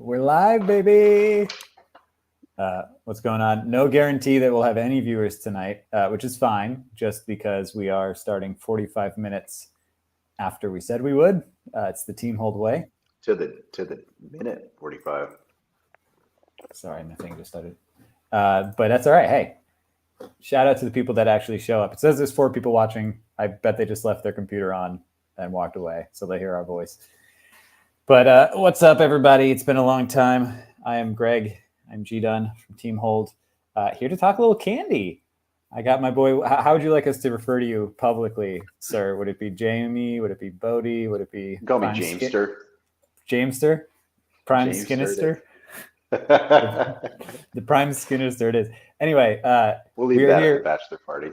We're live, baby. What's going on? No guarantee that we'll have any viewers tonight, which is fine, just because we are starting 45 minutes after we said we would. It's the Team Hold way. To the minute 45. Sorry, my thing just started. But that's all right. Hey, shout out to the people that actually show up. It says there's 4 people watching. I bet they just left their computer on and walked away, so they hear our voice. But what's up, everybody? It's been a long time. I am Greg. I'm G Dunn from Team Hold, here to talk a little candy. I got my boy. How would you like us to refer to you publicly, sir? Would it be Jamie? Would it be Bodie? Would it be Call me Jamester? Jamester? Prime Skinister? The Prime Skinister it is. Anyway, we'll leave that at the bachelor party.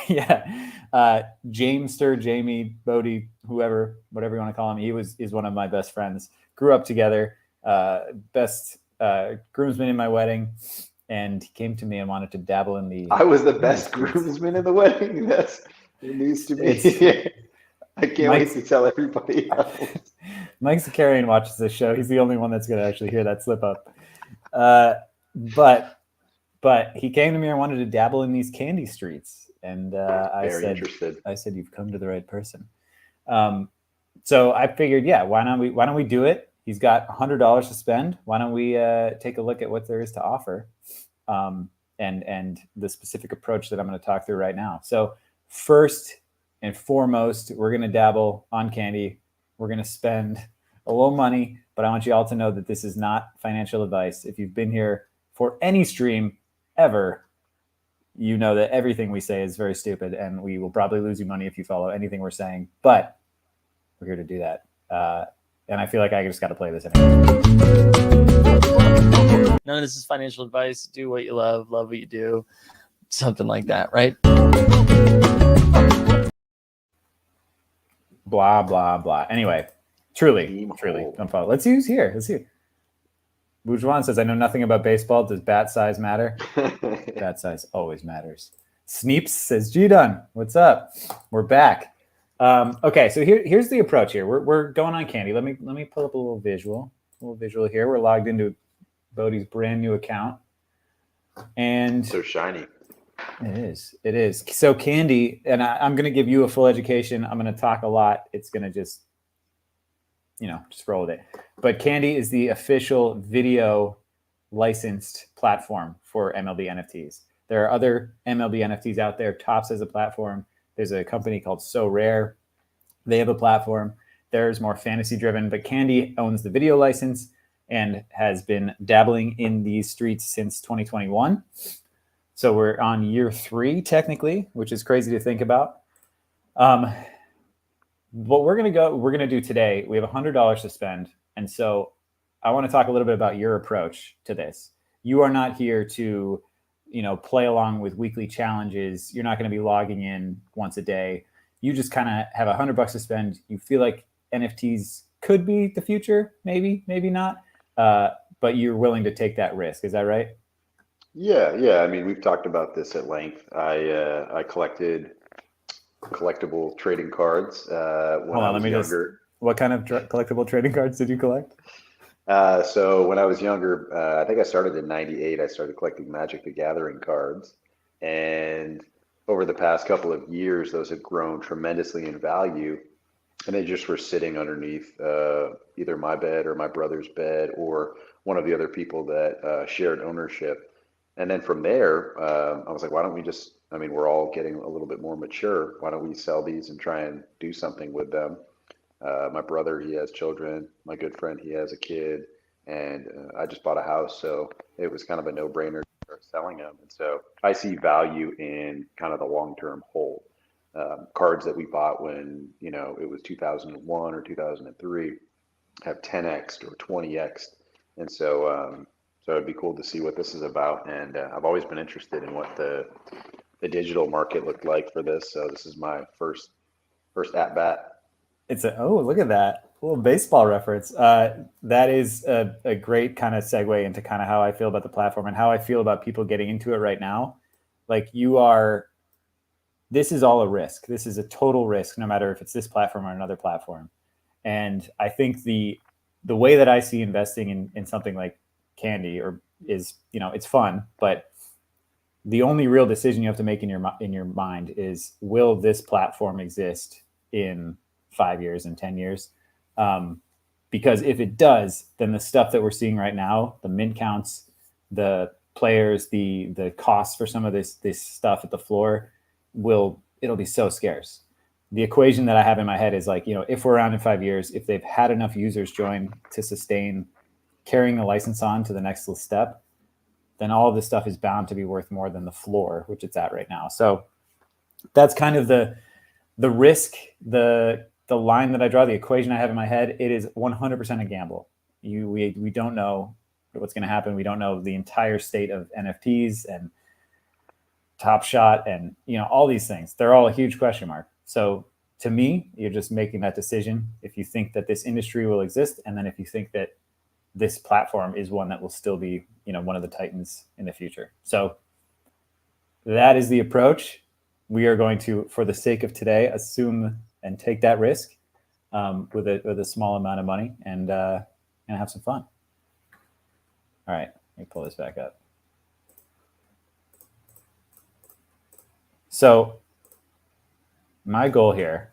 Yeah. Jamester, Jamie, Bodie, whoever, whatever you want to call him, is one of my best friends. Grew up together, best groomsman in my wedding, and he came to me and wanted to dabble in the... I was the best groomsman in the wedding? That's news to me. I can't wait to tell everybody else. Mike Zakarian watches this show. He's the only one that's going to actually hear that slip up. But he came to me and wanted to dabble in these candy streets, and I said, "You've come to the right person." So I figured, why don't we do it? He's got $100 to spend. Why don't we take a look at what there is to offer, and the specific approach that I'm going to talk through right now. So first and foremost, we're going to dabble on candy. We're going to spend a little money, but I want you all to know that this is not financial advice. If you've been here for any stream ever, you know that everything we say is very stupid, and we will probably lose you money if you follow anything we're saying, but we're here to do that. And I feel like I just got to play this anyway. None of this is financial advice. Do what you love what you do. Something like that, right? Blah, blah, blah. Anyway, truly, don't follow. Let's see. Bourgeois says, I know nothing about baseball. Does bat size matter? Bat size always matters. Sneeps says, G-Dun, what's up? We're back. Okay, so here's the approach here. We're going on candy. Let me pull up a little visual here. We're logged into Bodie's brand new account. And so shiny. It is. So candy, and I'm going to give you a full education. I'm going to talk a lot. It's going to just roll with it. But candy is the official video licensed platform for MLB NFTs. There are other MLB NFTs out there. Topps has a platform. There's a company called So Rare. They have a platform. Theirs more fantasy driven, but Candy owns the video license and has been dabbling in these streets since 2021. So we're on year 3 technically, which is crazy to think about. What we're going to do today, we have $100 to spend. And so I want to talk a little bit about your approach to this. You are not here to, play along with weekly challenges. You're not going to be logging in once a day. You just kind of have $100 to spend. You feel like NFTs could be the future, maybe not. But you're willing to take that risk. Is that right? Yeah. I mean, we've talked about this at length. I collected collectible trading cards when I was younger. What kind of collectible trading cards did you collect? So when I was younger, I think I started in '98. I started collecting Magic the Gathering cards, and over the past couple of years, those have grown tremendously in value, and they just were sitting underneath either my bed or my brother's bed or one of the other people that shared ownership. And then from there, I was like, why don't we just, we're all getting a little bit more mature. Why don't we sell these and try and do something with them? My brother, he has children. My good friend, he has a kid. And I just bought a house. So it was kind of a no-brainer to start selling them. And so I see value in kind of the long-term hold. Cards that we bought when, it was 2001 or 2003 have 10x or 20x. And so it'd be cool to see what this is about. And I've always been interested in what the digital market looked like for this. So this is my first at bat. Look at that. A little baseball reference. That is a great kind of segue into kind of how I feel about the platform and how I feel about people getting into it right now. Like this is all a risk. This is a total risk, no matter if it's this platform or another platform. And I think the the way that I see investing in something like candy is, it's fun, but the only real decision you have to make in your mind is, will this platform exist in 5 years and 10 years? Because if it does, then the stuff that we're seeing right now, the mint counts, the players, the costs for some of this stuff at the floor, it'll be so scarce. The equation that I have in my head is like, if we're around in 5 years, if they've had enough users join to sustain carrying the license on to the next step, then all of this stuff is bound to be worth more than the floor, which it's at right now. So that's kind of the risk, the line that I draw, the equation I have in my head. It is 100% a gamble. We don't know what's going to happen. We don't know the entire state of NFTs and Top Shot and all these things. They're all a huge question mark. So to me, you're just making that decision if you think that this industry will exist, and then if you think that this platform is one that will still be, one of the titans in the future. So that is the approach. We are going to, for the sake of today, assume and take that risk with a small amount of money and have some fun. All right, let me pull this back up. So my goal here,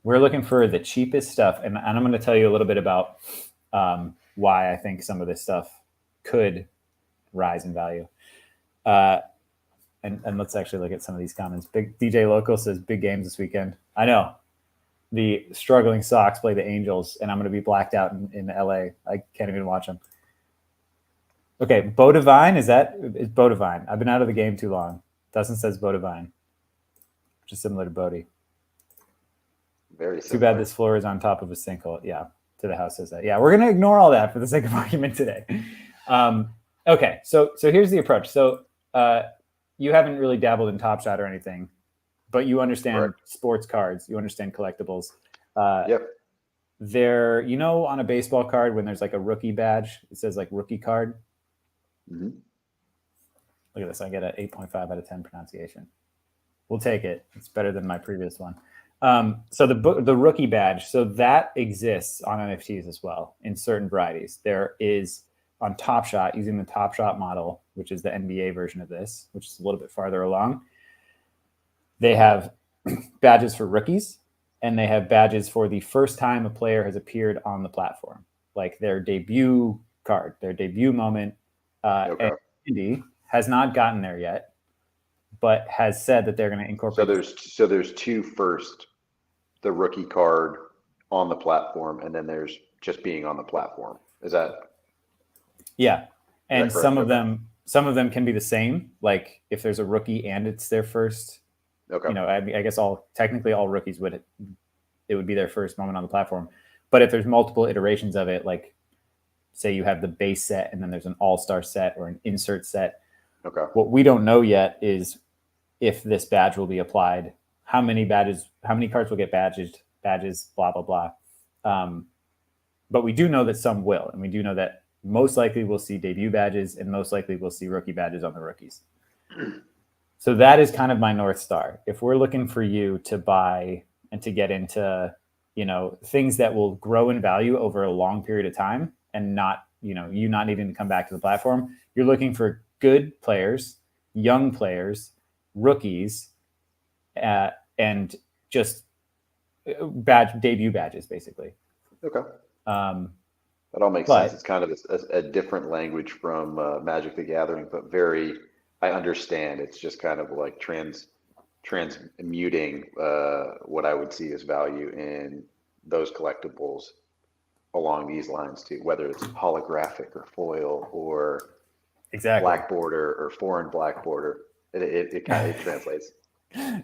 we're looking for the cheapest stuff, and I'm going to tell you a little bit about why I think some of this stuff could rise in value. And let's actually look at some of these comments. Big DJ Local says big games this weekend. I know. The struggling Sox play the Angels, and I'm going to be blacked out in LA. I can't even watch them. Okay, Bo Divine, is Bo Divine? I've been out of the game too long. Dustin says Bo Divine, which is similar to Bodie. Very similar. Too bad this floor is on top of a sinkhole. Yeah, To The House says that. Yeah, we're going to ignore all that for the sake of argument today. Okay, so here's the approach. So you haven't really dabbled in Top Shot or anything, but you understand sports cards. You understand collectibles. Yep. There, on a baseball card when there's like a rookie badge, it says like rookie card. Mm-hmm. Look at this. I get an 8.5 out of 10 pronunciation. We'll take it. It's better than my previous one. So the rookie badge, so that exists on NFTs as well in certain varieties. There is on Top Shot, using the Top Shot model, which is the NBA version of this, which is a little bit farther along. They have badges for rookies, and they have badges for the first time a player has appeared on the platform, like their debut card, their debut moment. And Andy has not gotten there yet, but has said that they're going to incorporate. So there's two first, the rookie card on the platform, and then there's just being on the platform. Is that? Yeah. And some of them can be the same. Like if there's a rookie and it's their first, I guess technically all rookies would be their first moment on the platform. But if there's multiple iterations of it, like say you have the base set and then there's an all-star set or an insert set. Okay. What we don't know yet is if this badge will be applied, how many cards will get badges, blah, blah, blah. But we do know that some will, and we do know that most likely we'll see debut badges and most likely we'll see rookie badges on the rookies. So that is kind of my North Star. If we're looking for you to buy and to get into, things that will grow in value over a long period of time and not, you not needing to come back to the platform, you're looking for good players, young players, rookies, and just debut badges, basically. Okay. That all makes sense. It's kind of a different language from Magic the Gathering, but I understand. It's just kind of like transmuting what I would see as value in those collectibles along these lines too, whether it's holographic or foil or black border or foreign black border. It kind of translates.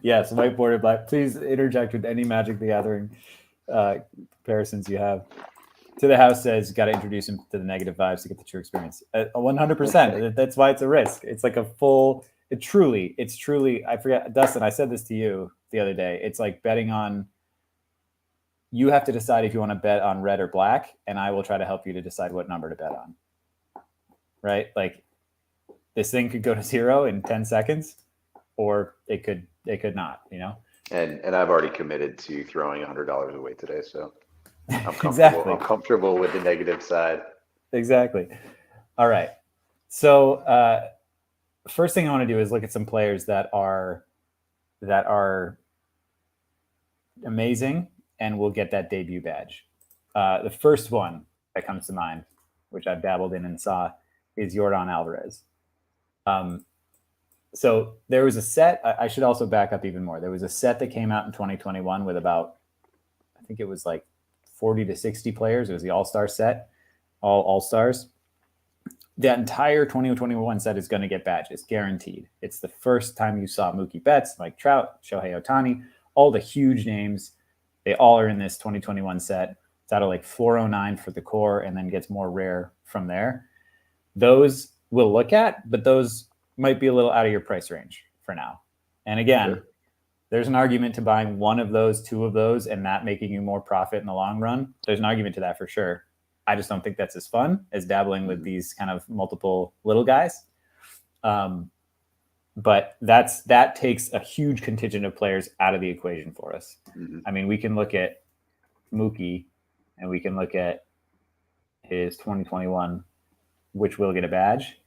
Yes, white border black. Please interject with any Magic the Gathering comparisons you have. To The House says, got to introduce him to the negative vibes to get the true experience. 100%. That's why it's a risk. It's like it's truly, I forget, Dustin, I said this to you the other day. It's like betting on, you have to decide if you want to bet on red or black, and I will try to help you to decide what number to bet on. Right? Like this thing could go to 0 in 10 seconds, or it could not, And I've already committed to throwing $100 away today, so. I'm comfortable. Exactly. I'm comfortable with the negative side. Exactly. All right. So first thing I want to do is look at some players that are amazing and will get that debut badge. The first one that comes to mind, which I've dabbled in and saw, is Yordan Alvarez. So there was a set. I should also back up even more. There was a set that came out in 2021 with about, I think it was like 40 to 60 players. It was the All-Star set, all All-Stars. That entire 2021 set is going to get badges, guaranteed. It's the first time you saw Mookie Betts, Mike Trout, Shohei Ohtani, all the huge names. They all are in this 2021 set. It's out of like 409 for the core and then gets more rare from there. Those we'll look at, but those might be a little out of your price range for now. And again, sure, there's an argument to buying one of those, two of those, and that making you more profit in the long run. There's an argument to that for sure. I just don't think that's as fun as dabbling with these kind of multiple little guys. But that takes a huge contingent of players out of the equation for us. Mm-hmm. I mean, we can look at Mookie and we can look at his 2021, which will get a badge.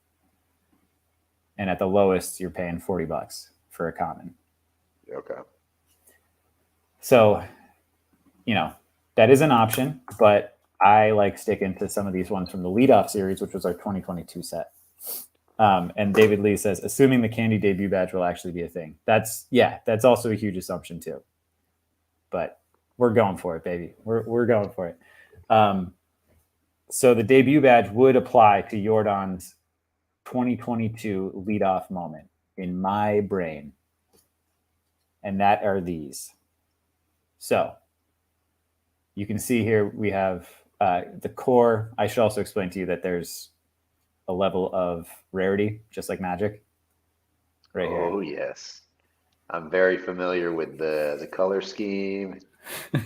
And at the lowest, you're paying $40 for a common. Okay. So, that is an option, but I like sticking to some of these ones from the leadoff series, which was our 2022 set. And David Lee says, assuming the candy debut badge will actually be a thing. That's also a huge assumption too. But we're going for it, baby. We're going for it. So the debut badge would apply to Yordan's 2022 leadoff moment in my brain. And that are these. So you can see here we have the core. I should also explain to you that there's a level of rarity, just like Magic. Right here. Oh, yes. I'm very familiar with the color scheme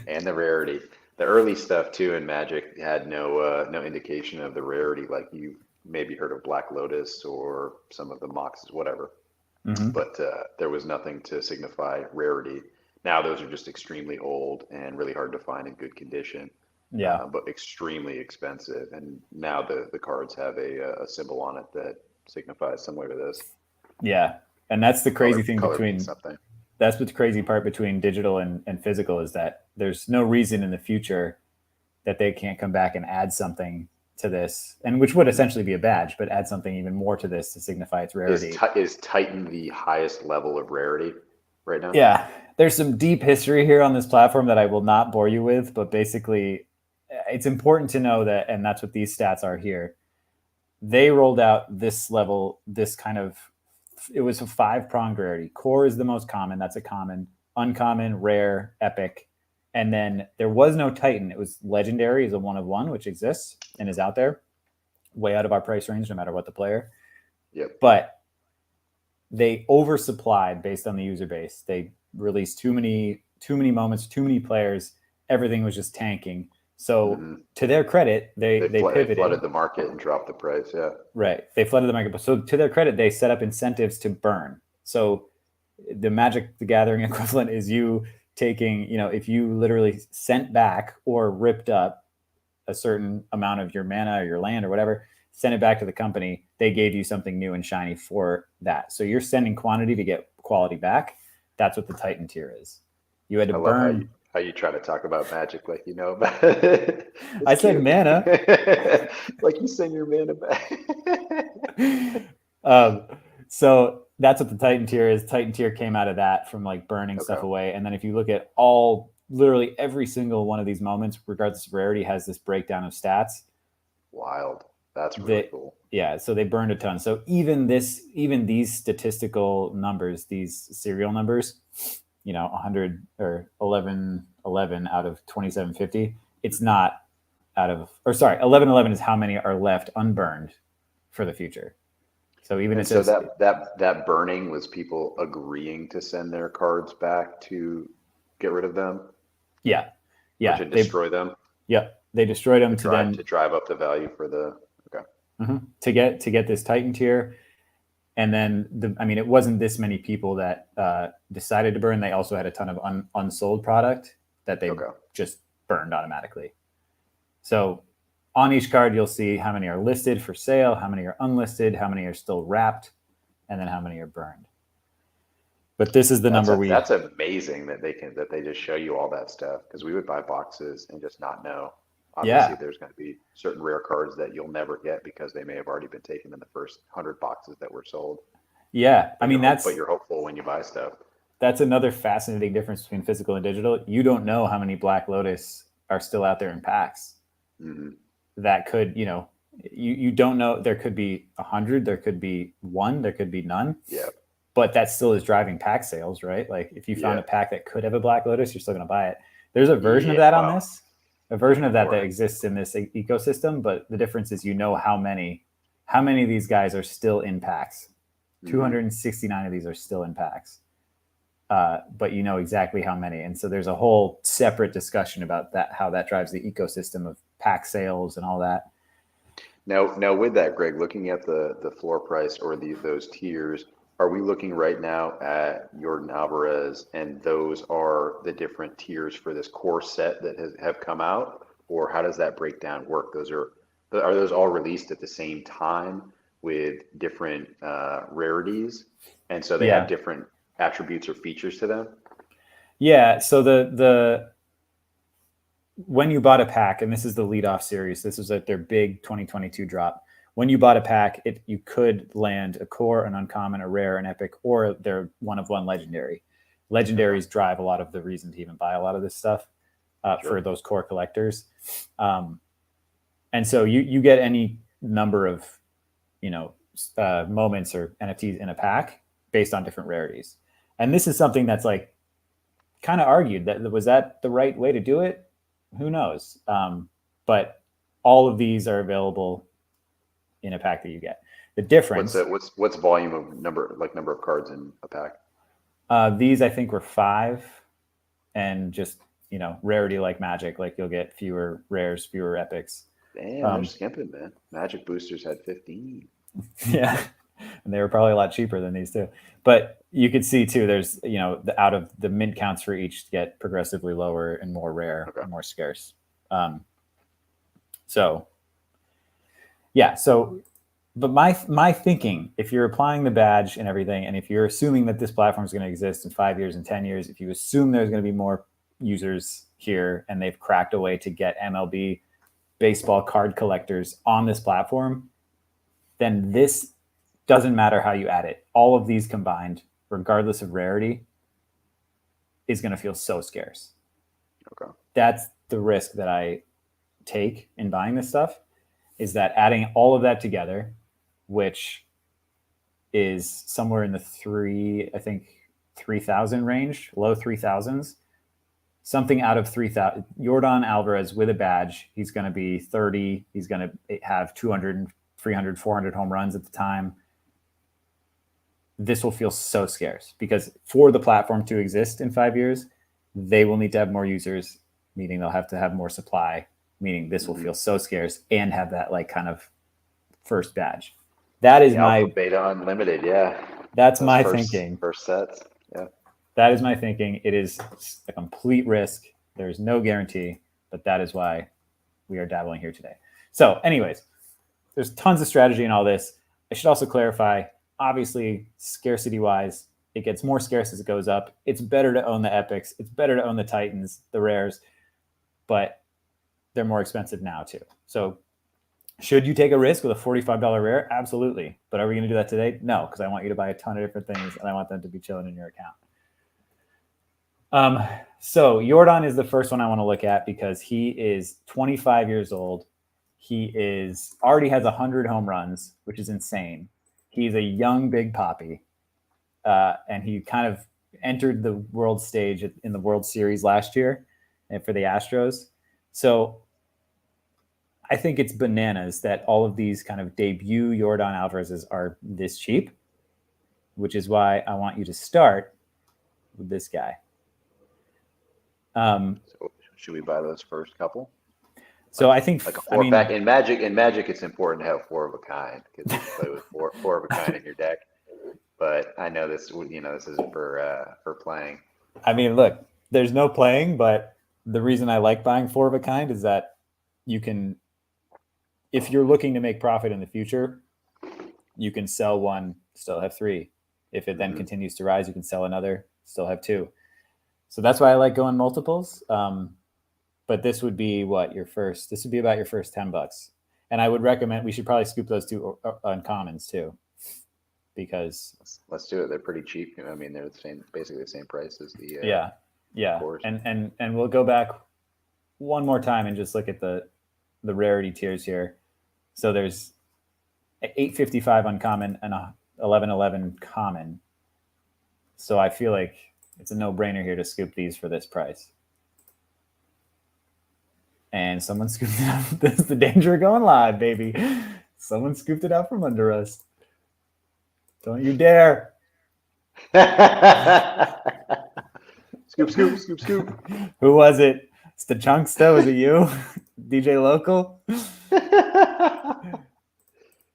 and the rarity. The early stuff, too, in Magic had no indication of the rarity, like you maybe heard of Black Lotus or some of the Moxes, whatever. Mm-hmm. But there was nothing to signify rarity. Now those are just extremely old and really hard to find in good condition. Yeah, but extremely expensive. And now the cards have a symbol on it that signifies similar to this. Yeah, and that's the crazy thing between something. That's what's crazy part between digital and physical is that there's no reason in the future that they can't come back and add something to this, and which would essentially be a badge, but add something even more to this to signify its rarity. Is Titan the highest level of rarity right now? Yeah, there's some deep history here on this platform that I will not bore you with, but basically it's important to know that, and that's what these stats are here. They rolled out this level, this kind of, it was a 5-pronged rarity. Core is the most common. That's a common. Uncommon, rare, epic. And then there was no Titan. It was legendary, is a 1 of 1, which exists and is out there, way out of our price range, no matter what the player. Yep. But they oversupplied based on the user base. They released too many moments, too many players. Everything was just tanking. So to their credit, they pivoted. They flooded the market and dropped the price. Yeah. Right. They flooded the market. But so to their credit, they set up incentives to burn. So the Magic the Gathering equivalent is you taking, if you literally sent back or ripped up a certain amount of your mana or your land or whatever, send it back to the company, they gave you something new and shiny for that. So you're sending quantity to get quality back. That's what the Titan tier is. You had to burn. How you try to talk about Magic like you know about it. I said mana. Like you send your mana back. So that's what the Titan tier is. Titan tier came out of that from like burning stuff away. And then if you look at literally every single one of these moments, regardless of rarity, has this breakdown of stats. Wild. That's really cool. Yeah. So they burned a ton. So even these statistical numbers, these serial numbers, 100 or 1111 out of 2750. It's not out of, 1111 is how many are left unburned for the future. So even so that burning was people agreeing to send their cards back to get rid of them. Yeah. To destroy them. Yep. They destroyed them to drive up the value for the to get this Titan tier. And then it wasn't this many people that decided to burn. They also had a ton of unsold product that they just burned automatically. So on each card, you'll see how many are listed for sale, how many are unlisted, how many are still wrapped, and then how many are burned. But this is the number that's amazing that they just show you all that stuff, because we would buy boxes and just not know. Obviously, there's going to be certain rare cards that you'll never get because they may have already been taken in the first 100 boxes that were sold. Yeah, I mean, but you're hopeful when you buy stuff. That's another fascinating difference between physical and digital. You don't know how many Black Lotus are still out there in packs. Mm-hmm. That could, you don't know. There could be 100, there could be 1, there could be none. Yeah. But that still is driving pack sales, right? Like if you found a pack that could have a Black Lotus, you're still going to buy it. There's a version of that on this, a version of that exists in this ecosystem. But the difference is, how many of these guys are still in packs. 269 of these are still in packs. But you know exactly how many. And so there's a whole separate discussion about that, how that drives the ecosystem of pack sales and all that. Now with that, Greg, looking at the floor price or those tiers, are we looking right now at Yordan Alvarez, and those are the different tiers for this core set that have come out? Or how does that breakdown work? Are those all released at the same time with different rarities? And so they have different attributes or features to them? Yeah. So when you bought a pack, and this is the leadoff series, this is their big 2022 drop. When you bought a pack, you could land a core, an uncommon, a rare, an epic, or they're one of one legendary. Legendaries drive a lot of the reason to even buy a lot of this stuff for those core collectors. And so you get any number of, moments or NFTs in a pack based on different rarities. And this is something that's like kind of argued was that the right way to do it? Who knows? But all of these are available in a pack that you get. The difference. What's volume of number of cards in a pack? These I think were 5, and just rarity like Magic, like you'll get fewer rares, fewer epics. Damn, they're skimping, man. Magic boosters had 15. Yeah, and they were probably a lot cheaper than these too. But you could see too, there's out of the mint counts for each get progressively lower and more rare and more scarce. But my thinking, if you're applying the badge and everything, and if you're assuming that this platform is going to exist in 5 years and 10 years, if you assume there's going to be more users here and they've cracked a way to get MLB baseball card collectors on this platform, then this doesn't matter how you add it. All of these combined, regardless of rarity, is going to feel so scarce. Okay. That's the risk that I take in buying this stuff, is that adding all of that together, which is somewhere in the 3,000 range, low 3,000s, something out of 3,000. Yordan Alvarez with a badge, he's going to be 30. He's going to have 200, 300, 400 home runs at the time. This will feel so scarce, because for the platform to exist in 5 years, they will need to have more users, meaning they'll have to have more supply, meaning this will feel so scarce and have that like kind of first badge. That is my beta unlimited. Yeah. That's my thinking. First sets. Yeah. That is my thinking. It is a complete risk. There's no guarantee, but that is why we are dabbling here today. So anyways, there's tons of strategy in all this. I should also clarify, obviously, scarcity wise, it gets more scarce as it goes up. It's better to own the epics. It's better to own the titans, the rares, but they're more expensive now too. So should you take a risk with a $45 rare? Absolutely. But are we going to do that today? No, because I want you to buy a ton of different things and I want them to be chilling in your account. So Yordan is the first one I want to look at, because he is 25 years old. He already has 100 home runs, which is insane. He's a young Big Papi. And he kind of entered the world stage in the World Series last year for the Astros. So I think it's bananas that all of these kind of debut Yordan Alvarez's are this cheap, which is why I want you to start with this guy. So should we buy those first couple? So I think back in Magic, it's important to have 4 of a kind, because you can play with four of a kind in your deck. But I know this isn't for playing. I mean, look, there's no playing, but the reason I like buying 4 of a kind is that you can, if you're looking to make profit in the future, you can sell one, still have 3. If it then continues to rise, you can sell another, still have 2. So that's why I like going multiples. But this would be what this would be about your first $10. And I would recommend, we should probably scoop those 2 uncommons too, because let's do it. They're pretty cheap. I mean, they're basically the same price as the yeah. And we'll go back one more time and just look at the rarity tiers here. So there's 855 uncommon and a 1111 common. So I feel like it's a no-brainer here to scoop these for this price. And someone scooped it out. This is the danger of going live, baby. Someone scooped it out from under us. Don't you dare. Scoop, scoop, scoop, scoop. Who was it? It's the Chunksta. Was it you? DJ Local?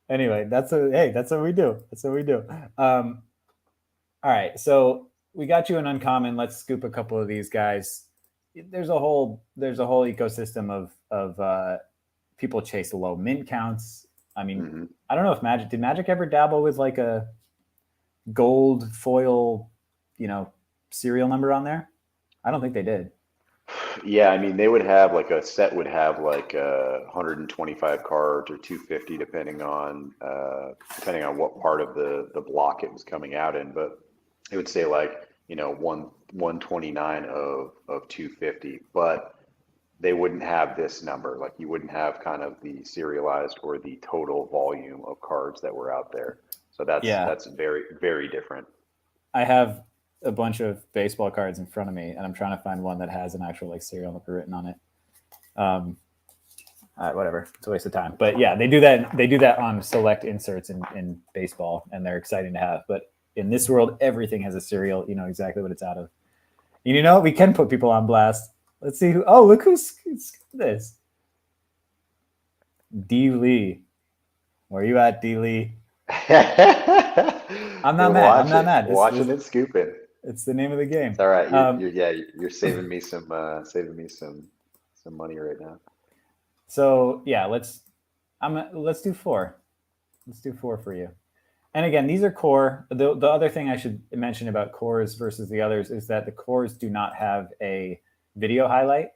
Anyway, that's what we do. That's what we do. All right. So we got you an uncommon. Let's scoop a couple of these guys. There's a whole ecosystem of people chase low mint counts. I mean, I don't know if did Magic ever dabble with like a gold foil, serial number on there? I don't think they did. Yeah, I mean, they would have like a set would have like 125 cards or 250 depending on what part of the block it was coming out in, but it would say like 129 of 250, but they wouldn't have this number. Like you wouldn't have kind of the serialized or the total volume of cards that were out there. So that's very, very different. I have a bunch of baseball cards in front of me, and I'm trying to find one that has an actual like serial number written on it. Whatever, it's a waste of time. But yeah, they do that. They do that on select inserts in baseball, and they're exciting to have. But in this world, everything has a serial. You know exactly what it's out of. And we can put people on blast. Let's see who. Oh, look who's this. D. Lee. Where you at, D. Lee? I'm not mad. I'm not mad. Watching it, scooping. It's the name of the game. It's all right. You're saving me some money right now. So yeah, let's do 4. Let's do 4 for you. And again, these are core. The other thing I should mention about cores versus the others is that the cores do not have a video highlight.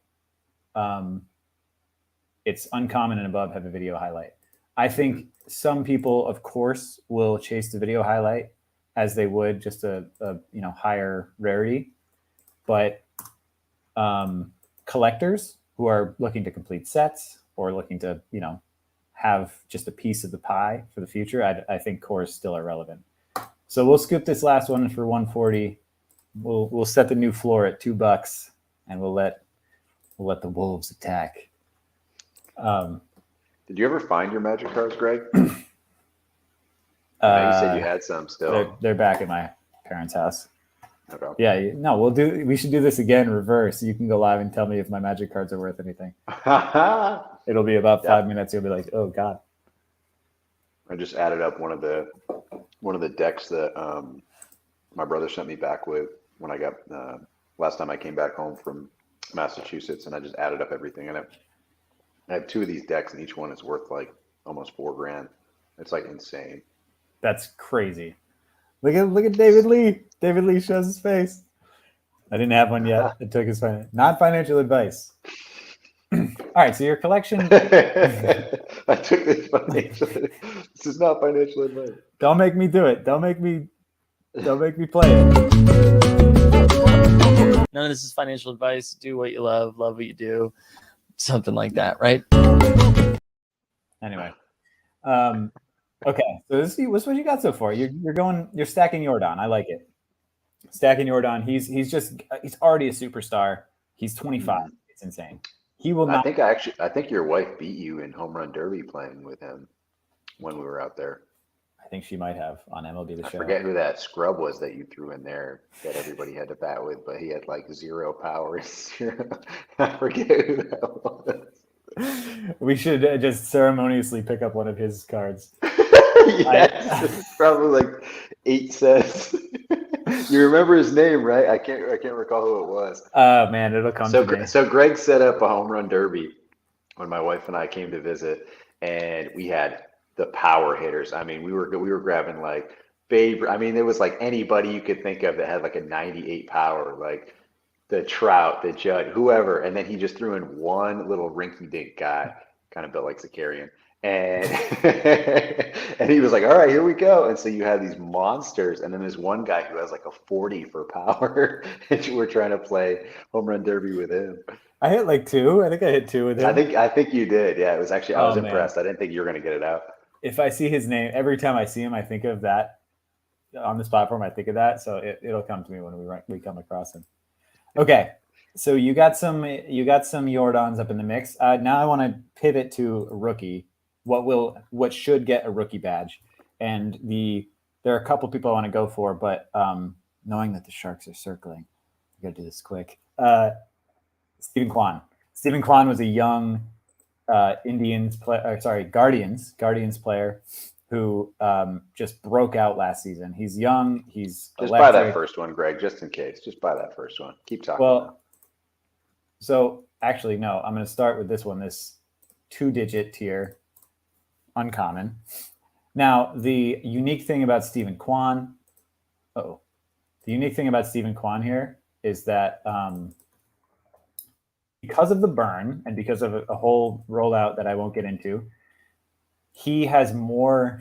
It's uncommon and above have a video highlight. I think some people, of course, will chase the video highlight as they would just a higher rarity, but collectors who are looking to complete sets or looking to have just a piece of the pie for the future, I think cores still are relevant. So we'll scoop this last one for 140. We'll set the new floor at $2, and we'll let the wolves attack. Did you ever find your Magic cards, Greg? I know you said you had some still. They're back at my parents' house. Okay. Yeah, no, we should do this again reverse. You can go live and tell me if my Magic cards are worth anything. It'll be about 5 minutes. You'll be like, oh God. I just added up one of the decks that my brother sent me back with when I got last time I came back home from Massachusetts, and I just added up everything. And I have 2 of these decks, and each one is worth like almost $4,000. It's like insane. That's crazy. Look at David Lee. David Lee shows his face. I didn't have one yet. It took his not financial advice. All right, so your collection. I took this financial. This is not financial advice. Don't make me do it. Don't make me play it. None of this is financial advice. Do what you love what you do, something like that, right? Anyway, okay. So this is what you got so far. You're stacking Jordan. I like it. Stacking Jordan. He's already a superstar. He's 25. It's insane. He will not. I think your wife beat you in home run derby playing with him when we were out there. I think she might have on MLB The Show. I forget who that scrub was that you threw in there that everybody had to bat with, but he had like 0 power. I forget who that was. We should just ceremoniously pick up one of his cards. Yes, it's probably like 8 cents. You remember his name, right? I can't recall who it was. Oh man, it'll come to me. So Greg set up a home run derby when my wife and I came to visit, and we had the power hitters. I mean, we were grabbing like favorite. I mean, it was like anybody you could think of that had like a 98 power, like the Trout, the Judd, whoever. And then he just threw in one little rinky-dink guy, kind of built like Zakarian. And and he was like, all right, here we go. And so you have these monsters, and then there's one guy who has like a 40 for power, and you were trying to play home run derby with him. I hit like 2. I think I hit 2 with him. I think you did. Yeah, it was actually, I was impressed. I didn't think you were going to get it out. If I see his name, every time I see him, I think of that on this platform. I think of that. So it'll come to me when we come across him. Okay. So you got some Jordans up in the mix. Now I want to pivot to a rookie. What should get a rookie badge. And there are a couple people I want to go for, but knowing that the Sharks are circling, I got to do this quick. Stephen Kwan. Stephen Kwan was a young Guardians player who just broke out last season. He's young. He's just electric. Buy that first one, Greg, just in case. Just buy that first one. Keep talking. Well, so actually, no, I'm going to start with this one, this 2-digit tier, uncommon. Now, the unique thing about Stephen Kwan here is that because of the burn and because of a whole rollout that I won't get into, he has more.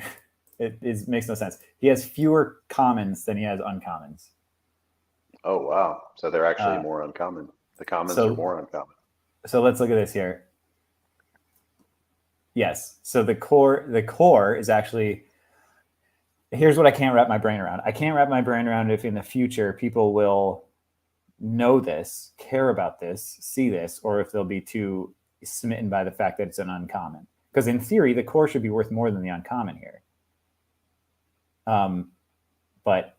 It makes no sense. He has fewer commons than he has uncommons. Oh wow! So they're actually more uncommon. The commons are more uncommon. So let's look at this here. Yes. So the core is actually. Here's what I can't wrap my brain around. I can't wrap my brain around if in the future people will know this, care about this, see this, or if they'll be too smitten by the fact that it's an uncommon. Because in theory, the core should be worth more than the uncommon here. But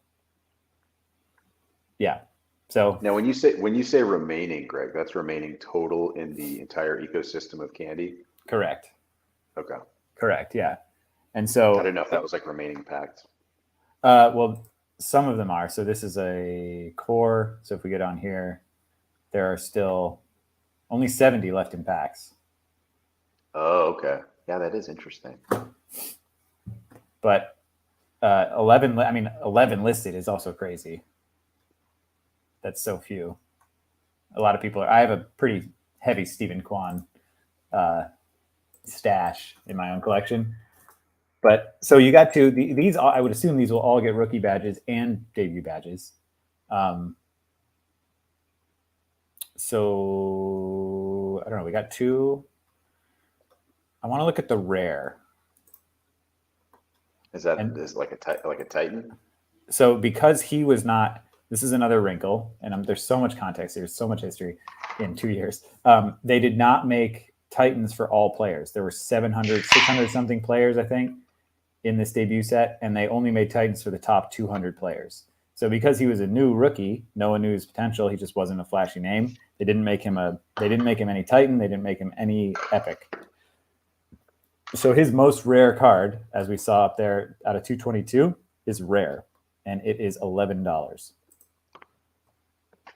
yeah. So now when you say remaining, Greg, that's remaining total in the entire ecosystem of candy? Correct. Okay. Correct, yeah. And so I didn't know if that was like remaining packs. Well, some of them are. So this is a core. So if we get on here, there are still only 70 left in packs. Oh, okay. Yeah, that is interesting. But 11 listed is also crazy. That's so few. A lot of people I have a pretty heavy Stephen Kwan stash in my own collection. But so you got these. I would assume these will all get rookie badges and debut badges. So I don't know. We got 2. I want to look at the rare. Is like a Titan? So because he was not. This is another wrinkle, and there's so much context. There's so much history in 2 years. They did not make Titans for all players. There were 600 something players, I think, in this debut set, and they only made Titans for the top 200 players. So because he was a new rookie, no one knew his potential. He just wasn't a flashy name. They didn't make him any Titan. They didn't make him any epic. So his most rare card, as we saw up there out of 222, is rare, and it is $11,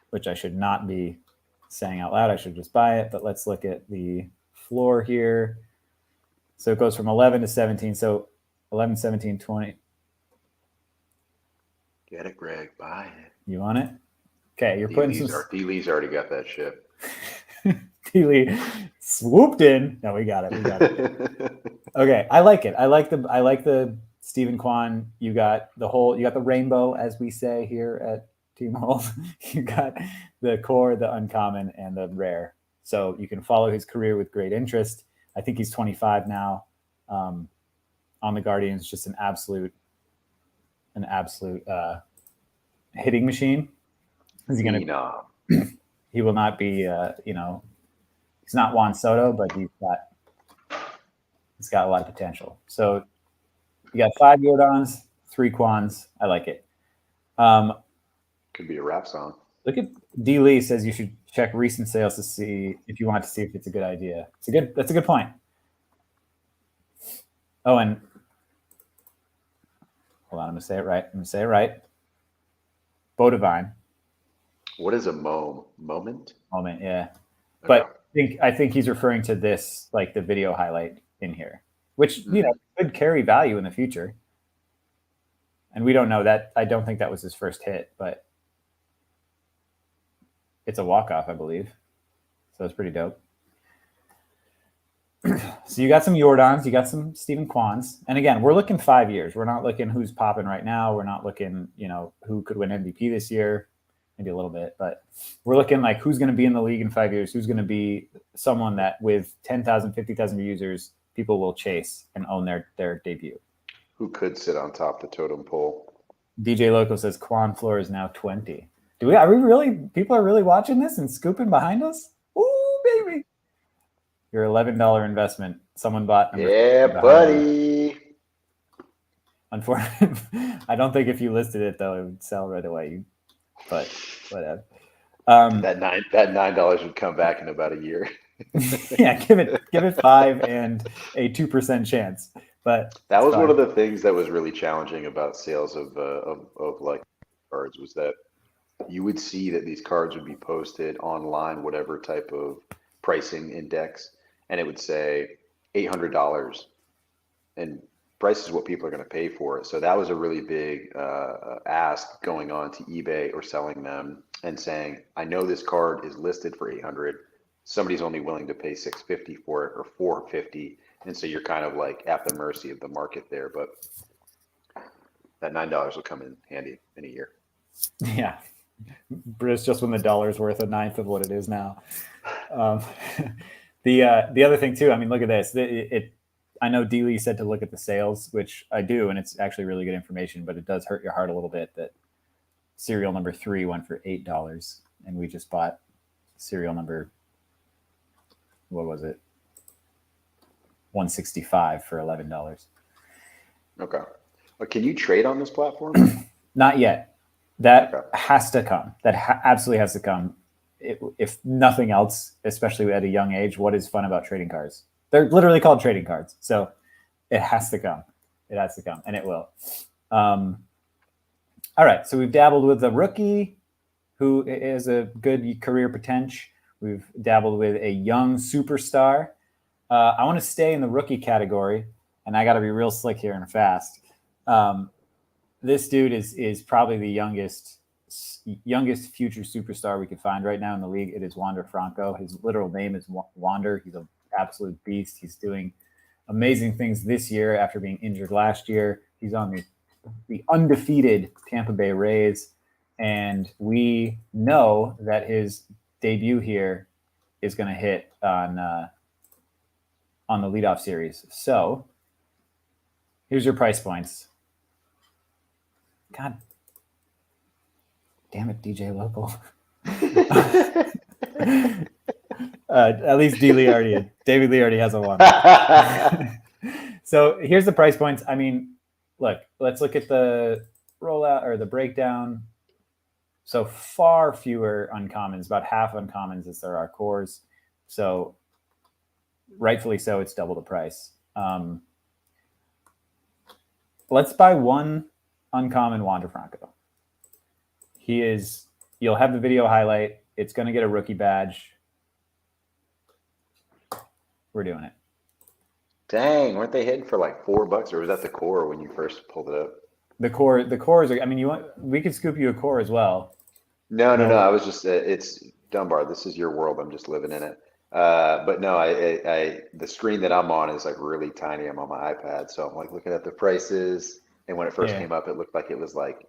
which I should not be saying out loud. I should just buy it. But let's look at the floor here. So it goes from 11 to 17. So 11, 17, 20. Get it, Greg. Buy it. You want it? Okay, you're putting some. D-Lee's already got that ship. D-Lee swooped in. No, we got it. Okay, I like it. I like the Stephen Kwan. You got the rainbow, as we say here at Team Hold. You got the core, the uncommon, and the rare. So you can follow his career with great interest. I think he's 25 now. On the Guardians, just an absolute hitting machine. Is he gonna? He will not be. He's not Juan Soto, but he's got a lot of potential. So you got 5 Jordans, 3 Kwans. I like it. Could be a rap song. Look at D. Lee says you should check recent sales to see if you want to see if it's a good idea. That's a good point. Oh, and hold on, I'm gonna say it right. Bodivine. What is a moment? Moment, yeah. Okay. But I think he's referring to this, like the video highlight in here, which you know could carry value in the future. And we don't know that. I don't think that was his first hit, but it's a walk-off, I believe. So it's pretty dope. So you got some Jordans, you got some Stephen Kwans. And again, we're looking 5 years. We're not looking who's popping right now. We're not looking, you know, who could win MVP this year, maybe a little bit. But we're looking like who's going to be in the league in 5 years, who's going to be someone that with 10,000, 50,000 users, people will chase and own their debut. Who could sit on top of the totem pole? DJ Loco says Quan floor is now 20. Are we really, people are really watching this and scooping behind us? Ooh, baby. Your $11 investment. Someone bought. Yeah, buddy. Unfortunately, I don't think if you listed it though, it would sell right away. But whatever. That $9 would come back in about a year. Yeah, give it 5 and a 2% chance. But that was one of the things that was really challenging about sales of like cards, was that you would see that these cards would be posted online, whatever type of pricing index, and it would say $800, and price is what people are going to pay for it. So that was a really big ask going on to eBay or selling them and saying, I know this card is listed for $800. Somebody's only willing to pay $650 for it, or $450. And so you're kind of like at the mercy of the market there. But that $9 will come in handy in a year. Yeah. It's just when the dollar's worth a ninth of what it is now. The other thing too, I mean, look at this. I know D-Lee said to look at the sales, which I do, and it's actually really good information, but it does hurt your heart a little bit that serial number 3 went for $8, and we just bought serial number, what was it? 165 for $11. Okay. But can you trade on this platform? Not yet. That has to come. That absolutely has to come. If nothing else, especially at a young age, what is fun about trading cards? They're literally called trading cards. So it has to come. It has to come, and it will. All right. So we've dabbled with a rookie who is a good career potential. We've dabbled with a young superstar. I want to stay in the rookie category, and I got to be real slick here and fast. This dude is probably the youngest future superstar we could find right now in the league. It is Wander Franco. His literal name is Wander. He's an absolute beast. He's doing amazing things this year after being injured last year. He's on the undefeated Tampa Bay Rays, and we know that his debut here is going to hit on the leadoff series. So here's your price points. God damn it, DJ Local. At least David Lee already has a one. So here's the price points. I mean, look, let's look at the rollout or the breakdown. So far fewer uncommons, about half uncommons as there are cores. So rightfully so, it's double the price. Let's buy one uncommon Wander Franco. You'll have the video highlight. It's going to get a rookie badge. We're doing it. Dang, weren't they hitting for like $4, or was that the core when you first pulled it up? The cores are, I mean, we could scoop you a core as well. No. I was just, it's Dunbar. This is your world. I'm just living in it. But no, the screen that I'm on is like really tiny. I'm on my iPad, so I'm like looking at the prices. And when it first came up, it looked like it was like.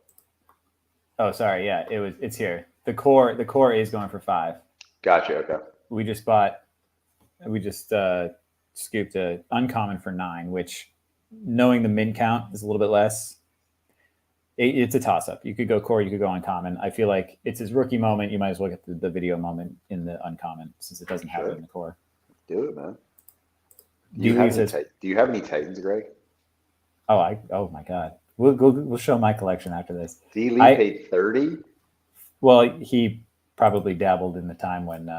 Oh, sorry. Yeah, it's here. The core is going for $5. Gotcha. Okay. We just scooped a uncommon for $9, which, knowing the min count is a little bit less. It's a toss up. You could go core, you could go uncommon. I feel like it's his rookie moment. You might as well get the video moment in the uncommon since it doesn't have it in the core. Do it, man. Do you have any Titans, Greg? Oh my God. We'll show my collection after this. D-Lee paid $30. Well, he probably dabbled in the time when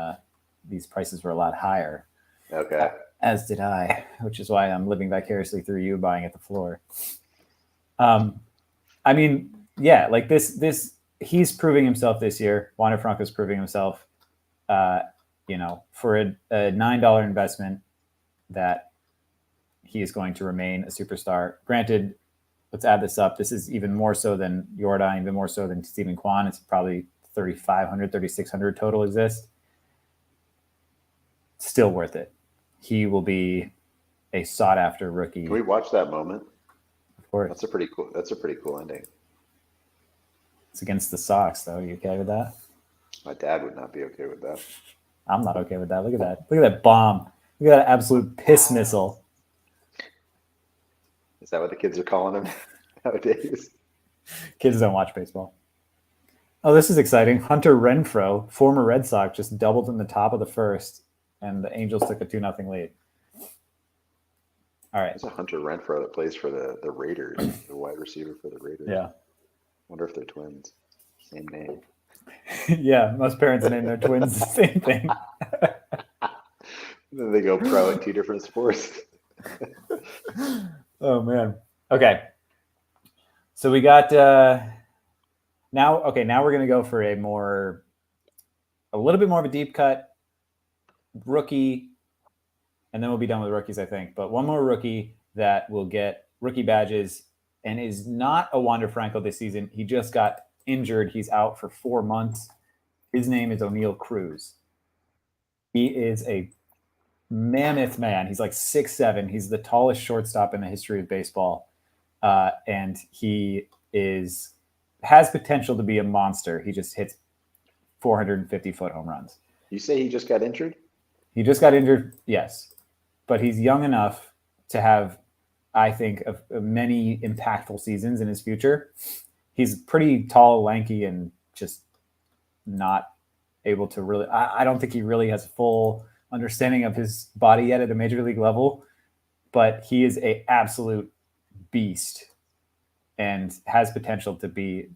these prices were a lot higher. Okay. As did I, which is why I'm living vicariously through you buying at the floor. I mean, yeah, like this, he's proving himself this year. Wander Franco's proving himself. for a $9 investment, that he is going to remain a superstar. Granted, let's add this up. This is even more so than Jordan, even more so than Stephen Kwan. It's probably 3,500, 3,600 total exist. Still worth it. He will be a sought after rookie. Can we watch that moment? Of course. That's a pretty cool ending. It's against the Sox, though. Are you okay with that? My dad would not be okay with that. I'm not okay with that. Look at that. Look at that bomb. Look at that absolute piss missile. Is that what the kids are calling him nowadays? Kids don't watch baseball. Oh, this is exciting. Hunter Renfroe, former Red Sox, just doubled in the top of the first, and the Angels took a 2-0 lead. All right. There's a Hunter Renfroe that plays for the Raiders, the wide receiver for the Raiders. Yeah. Wonder if they're twins. Same name. Yeah, most parents name their twins the same thing. Then they go pro in 2 different sports. Oh man. Okay. So we got now we're gonna go for a little bit more of a deep cut rookie, and then we'll be done with rookies, I think. But one more rookie that will get rookie badges and is not a Wander Franco this season. He just got injured. He's out for 4 months. His name is O'Neal Cruz. He is a mammoth man. He's like 6'7". He's the tallest shortstop in the history of baseball. And he has potential to be a monster. He just hits 450-foot home runs. You say he just got injured? He just got injured, yes. But he's young enough to have, I think, many impactful seasons in his future. He's pretty tall, lanky, and just not able to really – I don't think he really has full understanding of his body yet at a major league level. But he is an absolute beast and has potential to be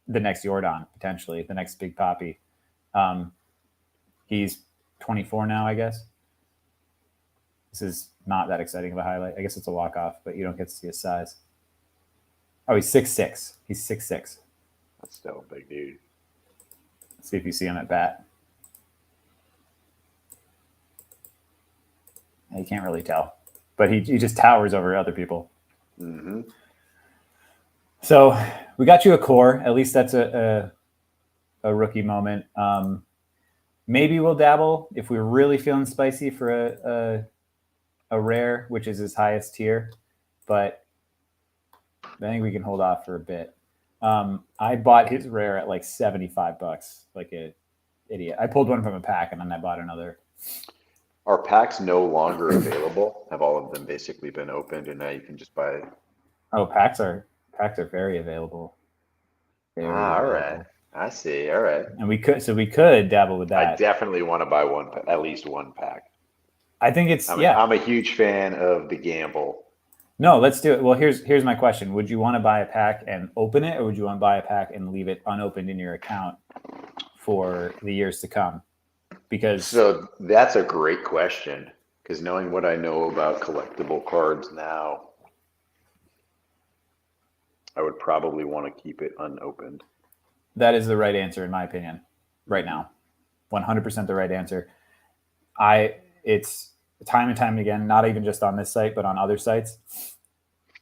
the next Jordan, potentially, the next Big Papi. He's 24 now, I guess. This is not that exciting of a highlight. I guess it's a walk-off, but you don't get to see his size. Oh, he's 6'6". He's 6'6". That's still a big dude. Let's see if you see him at bat. You can't really tell, but he just towers over other people. Mm-hmm. So we got you a core. At least that's a rookie moment. Maybe we'll dabble if we're really feeling spicy for a rare, which is his highest tier. But I think we can hold off for a bit. I bought his rare at like $75, like an idiot. I pulled one from a pack and then I bought another. Are packs no longer available? Have all of them basically been opened and now you can just buy? Oh, packs are very available. All right. I see. All right. And we could dabble with that. I definitely want to buy at least one pack. I think it's I'm a huge fan of the gamble. No, let's do it. Well, here's my question. Would you want to buy a pack and open it, or would you want to buy a pack and leave it unopened in your account for the years to come? So that's a great question, because knowing what I know about collectible cards now, I would probably want to keep it unopened. That is the right answer, in my opinion, right now. 100% the right answer. It's time and time again, not even just on this site, but on other sites,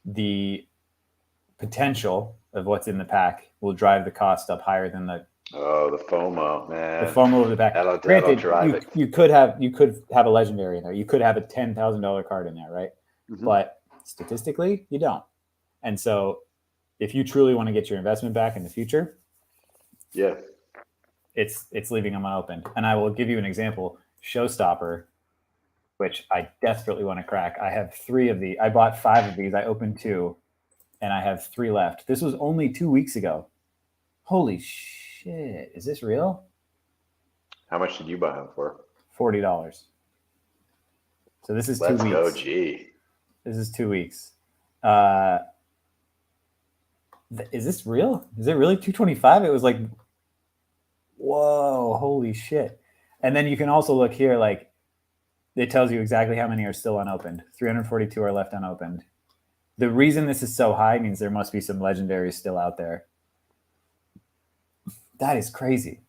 the potential of what's in the pack will drive the cost up higher than the FOMO, man. The FOMO of the pack. Granted, you could have a legendary in there. You could have a $10,000 card in there, right? Mm-hmm. But statistically, you don't. And so if you truly want to get your investment back in the future, yeah, it's leaving them unopened. And I will give you an example. Showstopper, which I desperately want to crack. I have 3 of these. I bought 5 of these. I opened 2, and I have 3 left. This was only 2 weeks ago. Holy shit. Is this real? How much did you buy them for? $40. So this is 2 weeks. Let's go, G. This is 2 weeks. Is this real? Is it really $225? It was like, whoa, holy shit. And then you can also look here, like, it tells you exactly how many are still unopened. 342 are left unopened. The reason this is so high means there must be some legendaries still out there. That is crazy.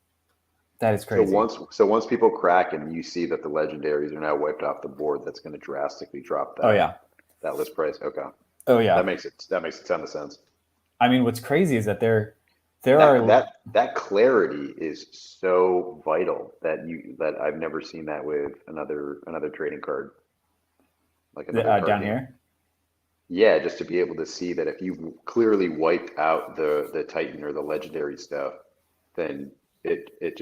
That is crazy. So once people crack and you see that the legendaries are now wiped off the board, that's going to drastically drop that. Oh yeah. That list price. Okay. Oh yeah. That makes a ton of sense. I mean, what's crazy is that that clarity is so vital that I've never seen that with another trading card. Like another card down game. here. Yeah, just to be able to see that if you clearly wiped out the Titan or the legendary stuff, then it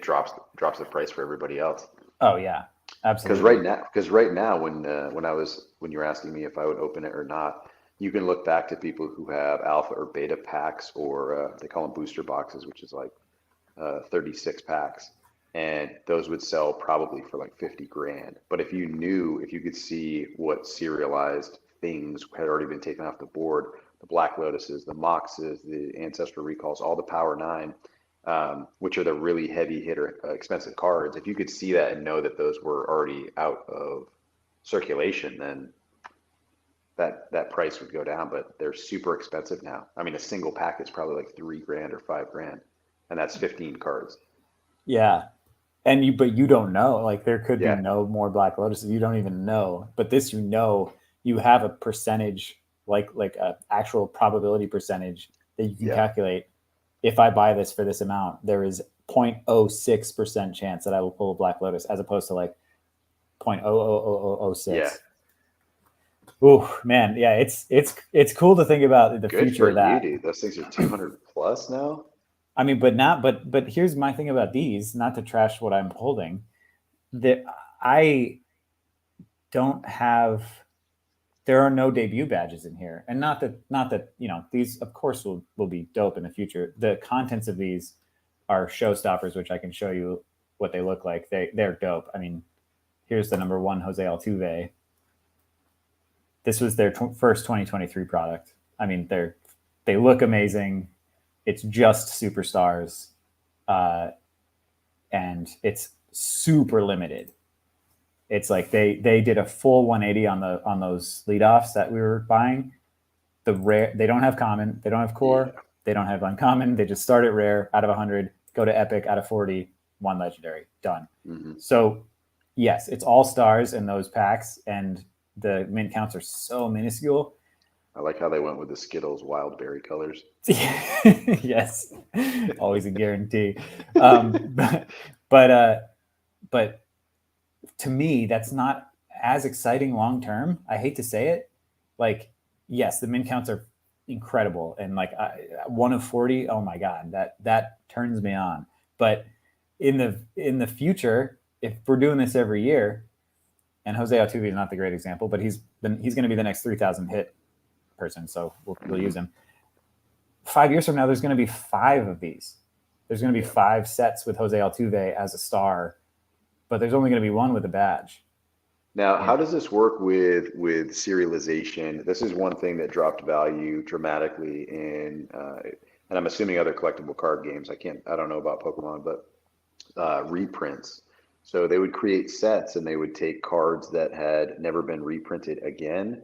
drops the price for everybody else. Oh yeah, absolutely. Because right now when you were asking me if I would open it or not, you can look back to people who have alpha or beta packs, or they call them booster boxes, which is like 36 packs, and those would sell probably for like 50 grand. But if you could see what serialized things had already been taken off the board, the Black Lotuses, the Moxes, the Ancestral Recalls, all the Power 9, which are the really heavy hitter, expensive cards. If you could see that and know that those were already out of circulation, then that price would go down. But they're super expensive now. I mean, a single pack is probably like 3 grand or 5 grand, and that's 15 cards. Yeah. But you don't know, like there could be no more Black Lotuses. You don't even know, but this, you have a percentage, like a actual probability percentage that you can calculate. If I buy this for this amount, there is 0.06% chance that I will pull a Black Lotus, as opposed to like 0.00006. Yeah. Oh man, yeah, it's cool to think about the Good future for of that. you, dude. Those things are 200 plus now. I mean, but here's my thing about these, not to trash what I'm holding, that I don't have, there are no debut badges in here. And not that, these of course will be dope in the future. The contents of these are showstoppers, which I can show you what they look like. They're dope. I mean, here's the number 1 Jose Altuve. This was their first 2023 product. I mean, they look amazing. It's just superstars, and it's super limited. It's like they did a full 180 on those leadoffs that we were buying. The rare, they don't have common, they don't have core, they don't have uncommon. They just start at rare out of 100, go to epic out of 40, 1 legendary, done. Mm-hmm. So yes, it's all stars in those packs, and the mint counts are so minuscule. I like how they went with the Skittles wild berry colors. Yes, always a guarantee. But to me, that's not as exciting long term. I hate to say it. Like, yes, the min counts are incredible, and like 1 of 40. Oh my god, that turns me on. But in the future, if we're doing this every year, and Jose Altuve is not the great example, but he's going to be the next 3,000 hit person, so we'll use him. 5 years from now, there's going to be 5 of these. There's going to be 5 sets with Jose Altuve as a star, but there's only going to be 1 with a badge. Now, how does this work with serialization? This is one thing that dropped value dramatically in, and I'm assuming other collectible card games. I don't know about Pokemon, but reprints. So they would create sets, and they would take cards that had never been reprinted again.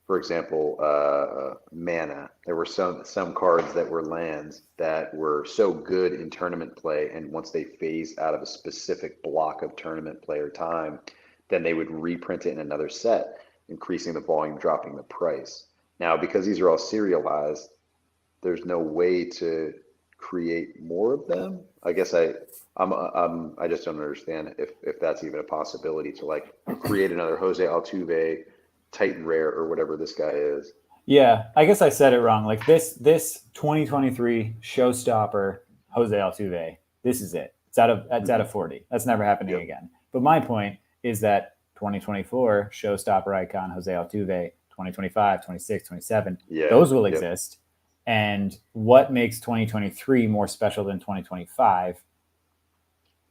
For example, mana. There were some cards that were lands that were so good in tournament play, and once they phased out of a specific block of tournament play or time, then they would reprint it in another set, increasing the volume, dropping the price. Now, because these are all serialized, there's no way to create more of them. I guess I just don't understand if that's even a possibility to like create another Jose Altuve Titan rare or whatever this guy is. Yeah, I guess I said it wrong. Like this 2023 showstopper Jose Altuve, this is it. It's out of 40. That's never happening again. But my point is that 2024 showstopper icon Jose Altuve, 2025, 26, 27, those will exist. And what makes 2023 more special than 2025?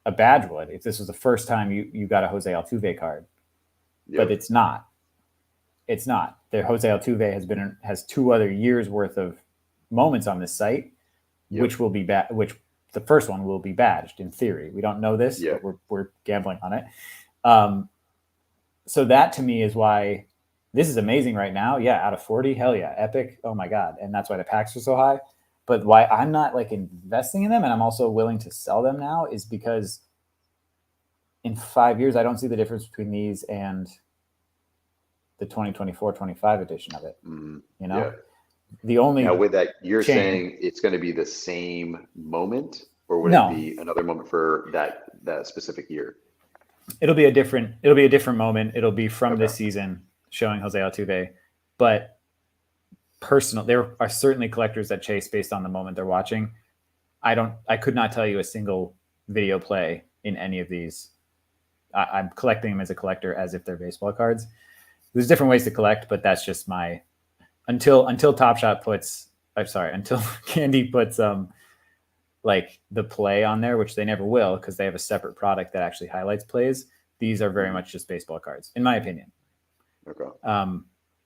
A badge would, if this was the first time you got a Jose Altuve card. But it's not. It's not. The Jose Altuve has 2 other years worth of moments on this site, which will be which the first one will be badged in theory. We don't know this, but we're gambling on it. So that to me is why this is amazing right now. Yeah, out of 40, hell yeah, epic. Oh my god, and that's why the packs are so high. But why I'm not like investing in them and I'm also willing to sell them now is because in 5 years, I don't see the difference between these and the 2024-25 edition of it. You know, Yeah. The only now with that, you're saying it's going to be the same moment, or would it be another moment for that specific year? It'll be a different moment. It'll be from this season showing Jose Altuve, but there are certainly collectors that chase based on the moment they're watching. I could not tell you a single video play in any of these. I'm collecting them as a collector as if they're baseball cards. There's different ways to collect, but that's just my until Top Shot until Candy puts like the play on there, which they never will because they have a separate product that actually highlights plays. These are very much just baseball cards, in my opinion. Okay.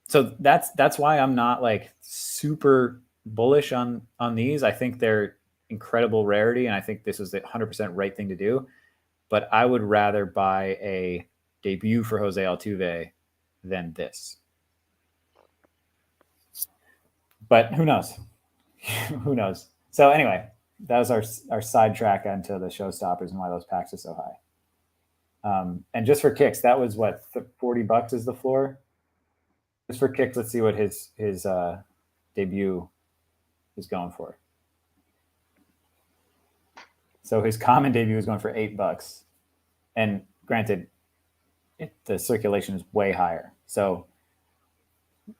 So that's why I'm not like super bullish on these. I think they're incredible rarity, and I think this is the 100% right thing to do. But I would rather buy a debut for Jose Altuve than this. But who knows? Who knows? So anyway, that was our sidetrack onto the showstoppers and why those packs are so high. And just for kicks, that was what, $40 is the floor? Just for kicks, let's see what his debut is going for. So his common debut is going for $8. And granted, the circulation is way higher. So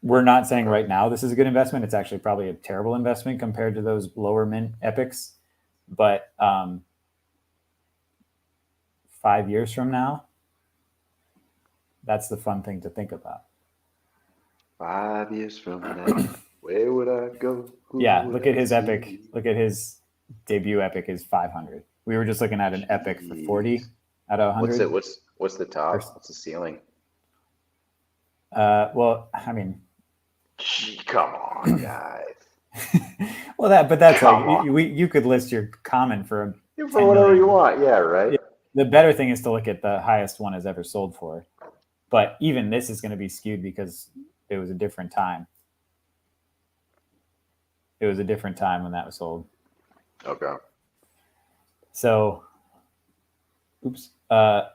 we're not saying right now this is a good investment. It's actually probably a terrible investment compared to those lower mint epics. But 5 years from now, that's the fun thing to think about. 5 years from now, where would I go? Look at his epic. Look at his debut epic is 500. We were just looking at an epic for 40 out of 100. What's the top? What's the ceiling? Well, I mean, come on, guys. Well, that's like you could list your common for whatever you want. Yeah, right. Yeah. The better thing is to look at the highest one has ever sold for. But even this is going to be skewed because it was a different time. It was a different time when that was sold. Okay. So, oops. Oh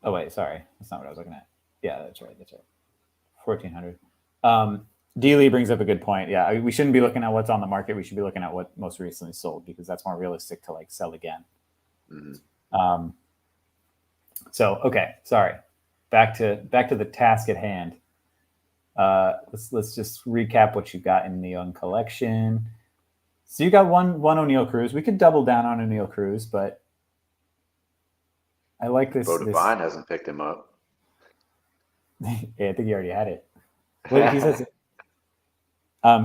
wait, sorry. That's not what I was looking at. Yeah, that's right. 1,400. D-Lee brings up a good point. Yeah, we shouldn't be looking at what's on the market. We should be looking at what most recently sold because that's more realistic to like sell again. Mm-hmm. So okay, sorry. Back to the task at hand. Let's just recap what you got in the young collection. So you got one O'Neal Cruz. We could double down on O'Neal Cruz, but I like this. Bo Devine hasn't picked him up. Yeah, I think he already had it. Wait, he says.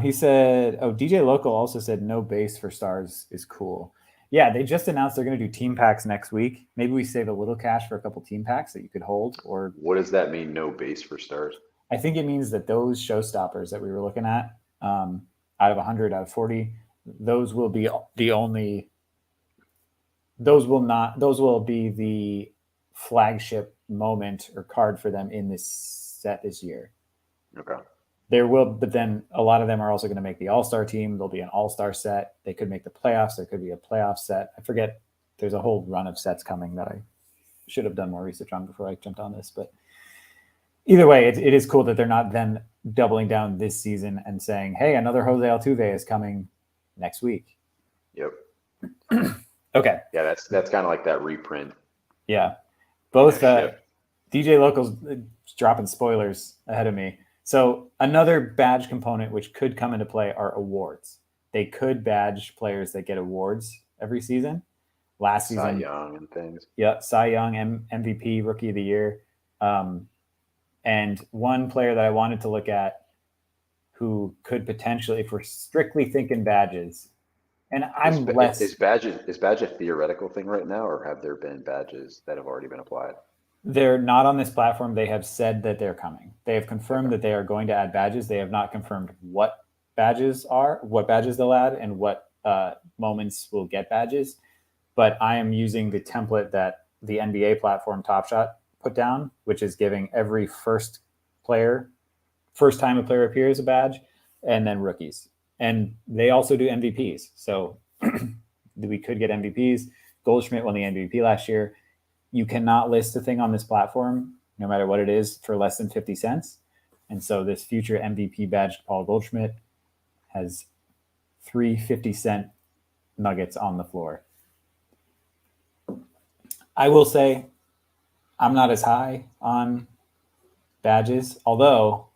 He said, DJ Local also said no base for stars is cool. Yeah, they just announced they're going to do team packs next week. Maybe we save a little cash for a couple team packs that you could hold. Or what does that mean, no base for stars? I think it means that those showstoppers that we were looking at, out of 100, out of 40, those will be the only. Those will be the flagship moment or card for them in this set this year. Okay. There will, but then a lot of them are also going to make the all-star team. There'll be an all-star set. They could make the playoffs. There could be a playoff set. I forget. There's a whole run of sets coming that I should have done more research on before I jumped on this. But either way, it is cool that they're not then doubling down this season and saying, hey, another Jose Altuve is coming next week. Yep. Okay. Yeah, that's kind of like that reprint. Yeah. Both DJ Local's dropping spoilers ahead of me. So another badge component which could come into play are awards. They could badge players that get awards every season. Last season, Cy Young and things. Yeah, Cy Young, MVP, Rookie of the Year. And one player that I wanted to look at who could potentially, if we're strictly thinking badges, and is badge a theoretical thing right now, or have there been badges that have already been applied? They're not on this platform. They have said that they're coming. They have confirmed that they are going to add badges. They have not confirmed what badges they'll add, and what moments will get badges. But I am using the template that the NBA platform Top Shot put down, which is giving every first time a player appears a badge, and then rookies. And they also do MVPs. So we could get MVPs. Goldschmidt won the MVP last year. You cannot list a thing on this platform, no matter what it is, for less than 50 cents. And so this future MVP badged Paul Goldschmidt has 3 50-cent nuggets on the floor. I will say I'm not as high on badges, although,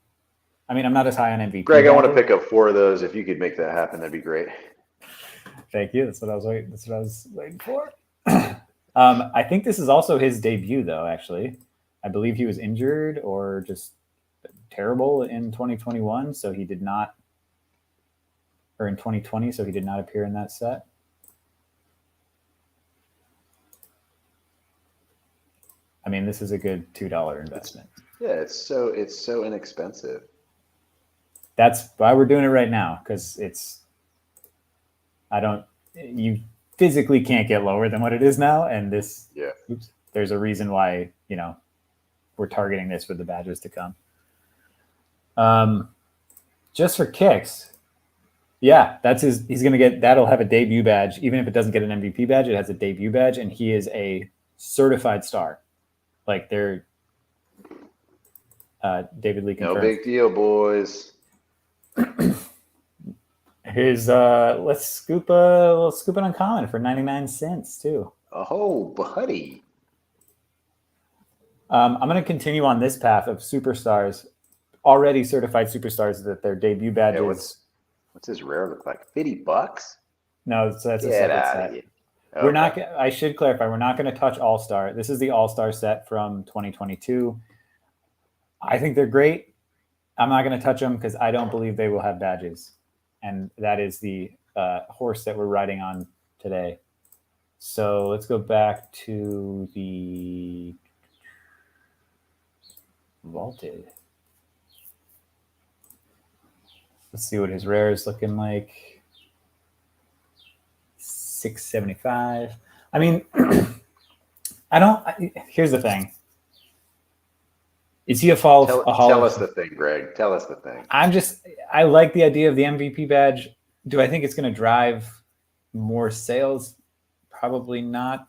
I mean, I'm not as high on MVP. Greg, badges. I want to pick up 4 of those. If you could make that happen, that'd be great. Thank you. That's what I was waiting for. I think this is also his debut, though, actually. I believe he was injured or just terrible in 2021, so he did not, or in 2020, so he did not appear in that set. I mean, this is a good $2 investment. It's so inexpensive. That's why we're doing it right now, because you physically can't get lower than what it is now. And this, there's a reason why, we're targeting this for the badges to come. Just for kicks. Yeah, that'll have a debut badge. Even if it doesn't get an MVP badge, it has a debut badge, and he is a certified star. Like they're David Lee confirmed. No big deal, boys. His let's scoop it uncommon for 99 cents too. Oh, buddy. I'm going to continue on this path of superstars, already certified superstars that their debut badges. Yeah, what's his rare look like? $50? No, that's a Get separate out set. of here. Okay. We're not. I should clarify. We're not going to touch All Star. This is the All Star set from 2022. I think they're great. I'm not going to touch them because I don't believe they will have badges, and that is the horse that we're riding on today. So let's go back to the vaulted. Let's see what his rare is looking like. 675. I mean, here's the thing. Is he a Hall Tell us the thing, Greg. Tell us the thing. I like the idea of the MVP badge. Do I think it's going to drive more sales? Probably not.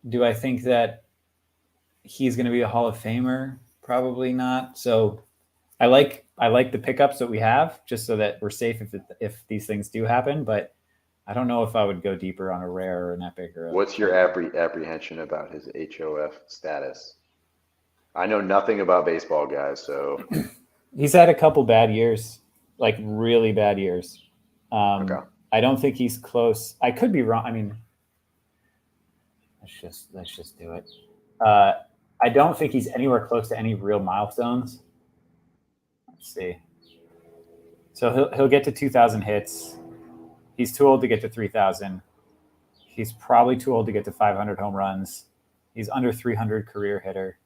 Do I think that he's going to be a Hall of Famer? Probably not. So I like the pickups that we have just so that we're safe if these things do happen, but I don't know if I would go deeper on a rare or an epic. What's your apprehension about his HOF status? I know nothing about baseball, guys, so he's had a couple bad years, like really bad years. Okay. I don't think he's close. I could be wrong. I mean, let's just do it. I don't think he's anywhere close to any real milestones. Let's see. So he'll get to 2,000 hits. He's too old to get to 3,000. He's probably too old to get to 500 home runs. He's under 300 career hitter.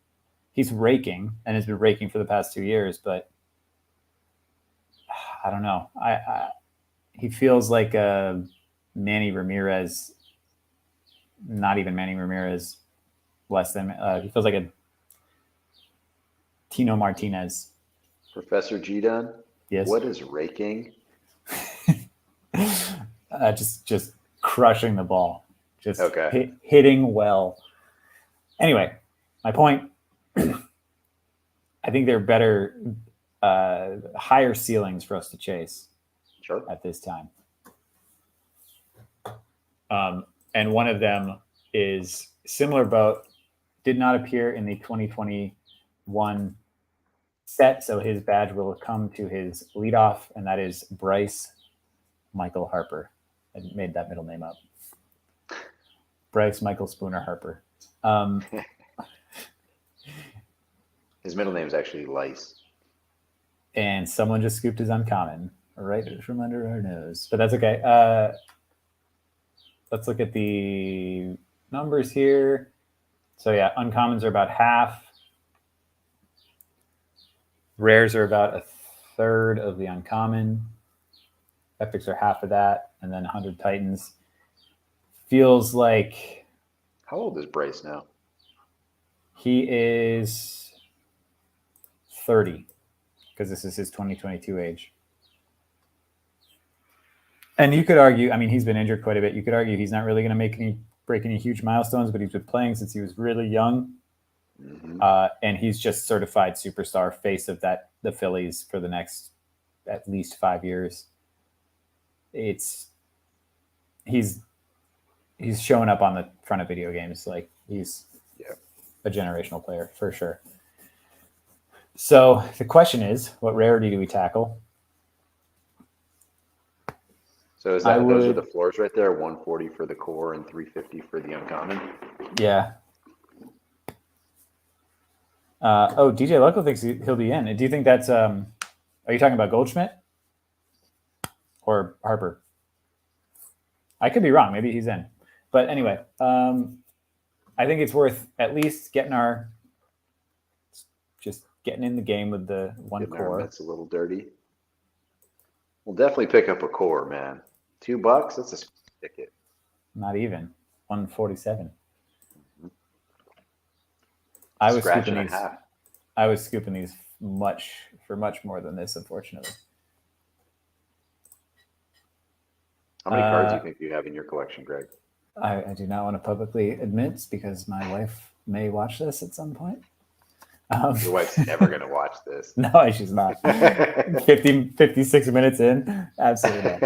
He's raking and has been raking for the past 2 years, but I don't know. He feels like a Manny Ramirez, not even Manny Ramirez, less than. He feels like a Tino Martinez. Professor G done? Yes. What is raking? Just crushing the ball, just okay. hitting well. Anyway, my point. I think they're better, higher ceilings for us to chase. Sure. At this time. And one of them is similar boat, did not appear in the 2021 set, so his badge will come to his leadoff, and that is Bryce Michael Harper. I made that middle name up. Bryce Michael Spooner Harper. His middle name is actually Lice. And someone just scooped his uncommon right from under our nose, but that's okay. Let's look at the numbers here. So yeah, uncommons are about half. Rares are about a third of the uncommon. Epics are half of that, and then 100 Titans. Feels like. How old is Bryce now? He is 30, because this is his 2022 age. And you could argue, I mean, he's been injured quite a bit. You could argue he's not really going to break any huge milestones, but he's been playing since he was really young. Mm-hmm. And he's just certified superstar, face of the Phillies for the next at least 5 years. He's showing up on the front of video games. Like he's a generational player for sure. So the question is, what rarity do we tackle? So those are the floors right there, 140 for the core and 350 for the uncommon? Yeah. DJ Luckle thinks he'll be in. Do you think that's are you talking about Goldschmidt or Harper? I could be wrong. Maybe he's in. But anyway, I think it's worth at least getting in the game with the one core. That's a little dirty. We'll definitely pick up a core, man. $2, that's a ticket. Not even 147. Mm-hmm. I was scooping these for much more than this, unfortunately. How many cards do you think you have in your collection, Greg? I do not want to publicly admit because my wife may watch this at some point. Your wife's never going to watch this. No, she's not. 56 minutes in? Absolutely not.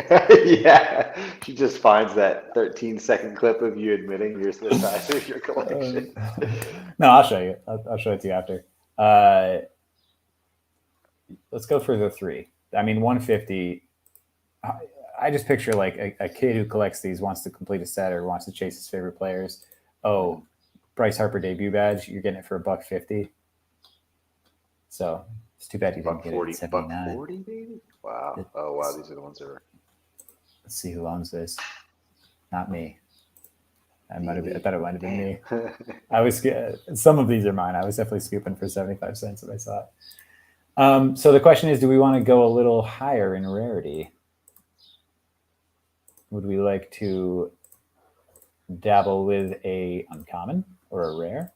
Yeah. She just finds that 13-second clip of you admitting you're the size of your collection. No, I'll show you. I'll show it to you after. Let's go for the 3. I mean, 150. I just picture like a kid who collects these, wants to complete a set or wants to chase his favorite players. Oh, Bryce Harper debut badge. You're getting it for $150. So it's too bad you didn't get it at $79. $140, baby? Wow. Oh, wow. These are the ones that are. Let's see who owns this. Not me. I thought it might have been me. I was some of these are mine. I was definitely scooping for 75 cents when I saw it. So the question is, do we want to go a little higher in rarity? Would we like to dabble with a uncommon or a rare?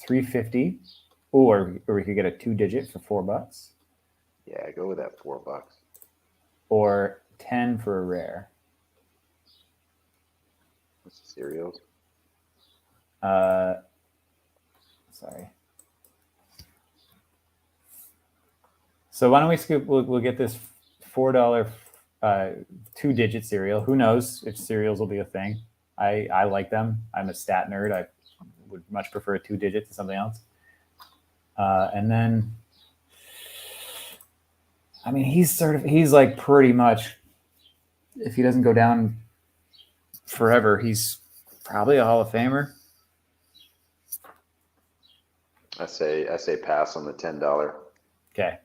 $350, or we could get a 2-digit for $4. Yeah, go with that $4. Or 10 for a rare. What's the cereals? Sorry. So why don't we scoop? We'll get this $4 2-digit cereal. Who knows if cereals will be a thing? I like them. I'm a stat nerd. I would much prefer a 2-digit to something else. And then, I mean, he's like pretty much, if he doesn't go down forever, he's probably a Hall of Famer. I say pass on the $10. Okay.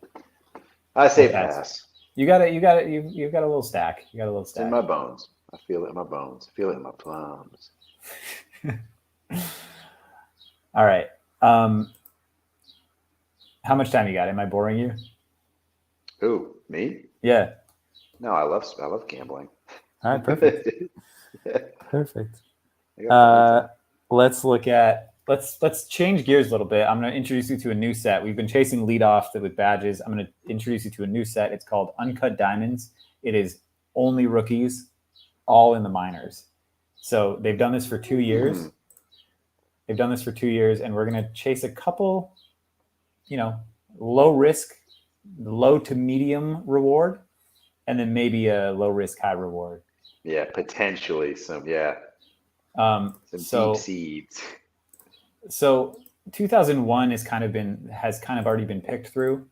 I say pass. You've got a little stack. You got a little stack. It's in my bones. I feel it in my bones. I feel it in my plums. All right. How much time you got? Am I boring you? Who, me? Yeah. No, I love gambling. All right, perfect. Perfect. Let's change gears a little bit. I'm going to introduce you to a new set. We've been chasing leadoff with badges. I'm going to introduce you to a new set. It's called Uncut Diamonds. It is only rookies, all in the minors. So they've done this for 2 years. They've done this for 2 years, and we're going to chase a couple, low risk, low to medium reward, and then maybe a low risk, high reward. Yeah, potentially some. Yeah. Some deep seeds. So 2001 has kind of already been picked through.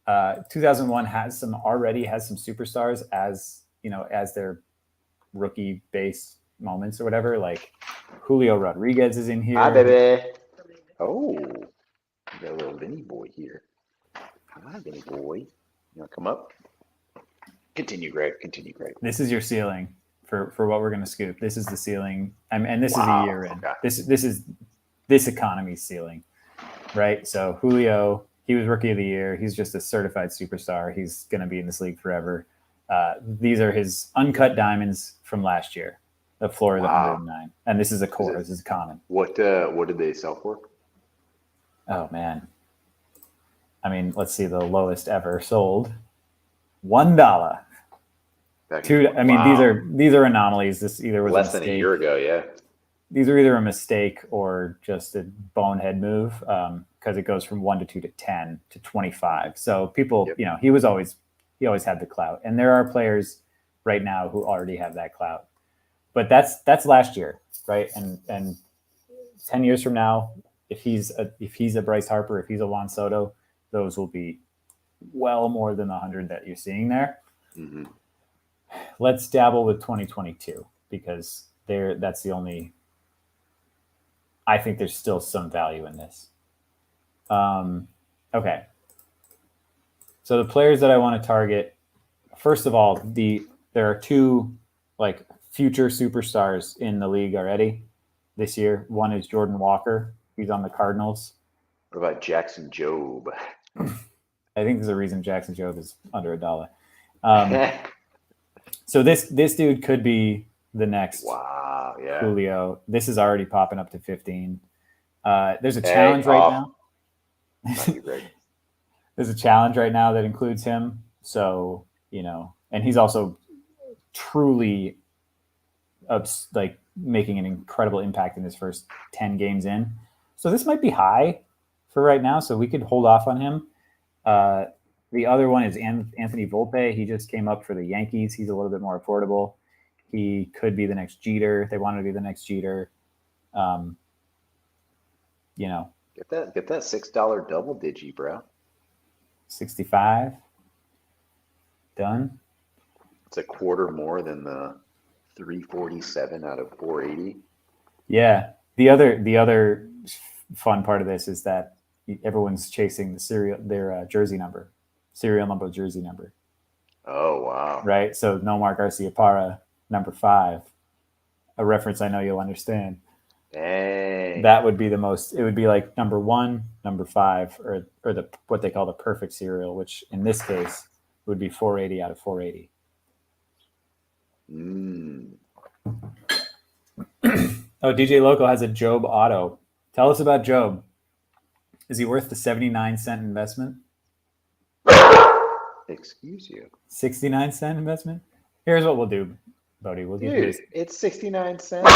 2001 has some superstars as their rookie base moments or whatever. Like Julio Rodriguez is in here. Hi, baby. Oh, you got a little Vinny boy here. Hi, Vinny boy. You want to come up? Continue, Greg. This is your ceiling for what we're going to scoop. This is the ceiling. And this is a year in. Okay. This is this economy's ceiling, right? So Julio, he was rookie of the year. He's just a certified superstar. He's going to be in this league forever. These are his uncut diamonds from last year. The floor is 109, and this is a core. This is common. What did they sell for? Oh man, I mean, let's see, the lowest ever sold, $1. Two. I mean, these are anomalies. This either was less than a year ago. Yeah. These are either a mistake or just a bonehead move, because it goes from 1 to 2 to 10 to 25. So people, you know, he always had the clout, and there are players right now who already have that clout. But that's last year, right? And 10 years from now, if he's a Bryce Harper, if he's a Juan Soto, those will be well more than the 100 that you're seeing there. Mm-hmm. Let's dabble with 2022 because that's the only. I think there's still some value in this. Okay. So the players that I want to target, first of all, there are two like future superstars in the league already this year. One is Jordan Walker. He's on the Cardinals. What about Jackson Jobe? I think there's a reason Jackson Jobe is under $1. So this dude could be the next Julio. This is already popping up to 15. There's a challenge right now. There's a challenge right now that includes him. So, you know, and he's also truly like making an incredible impact in his first 10 games in. So this might be high for right now. So we could hold off on him. The other one is Anthony Volpe. He just came up for the Yankees. He's a little bit more affordable. He could be the next Jeter. They want to be the next Jeter. You know, get that $6 double digi, bro. 65. Done. It's a quarter more than the 347 out of 480. Yeah. The other fun part of this is that everyone's chasing their jersey number, serial number, jersey number. Oh, wow. Right. So Nomar Garciaparra, number 5, a reference I know you'll understand. Dang. That would be the most. It would be like number 1, number 5, or the what they call the perfect serial, which in this case would be 480 out of 480. Oh, DJ Loco has a Job auto. Tell us about Job. Is he worth the 79-cent investment? Excuse you. 69-cent investment? Here's what we'll do, Bodie. We'll give you it's 69 cents.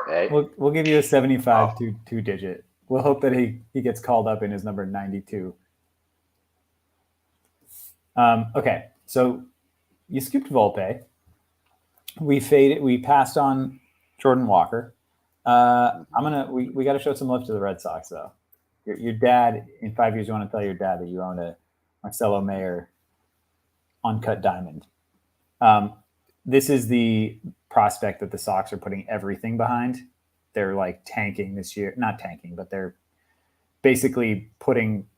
Hey. We'll give you a 75 two-digit. We'll hope that he gets called up in his number 92. Okay, so you skipped Volpe. We passed on Jordan Walker. We got to show some love to the Red Sox though. Your dad, in 5 years, you want to tell your dad that you own a Marcelo Mayer uncut diamond. This is the prospect that the Sox are putting everything behind. They're like tanking this year, not tanking, but they're basically putting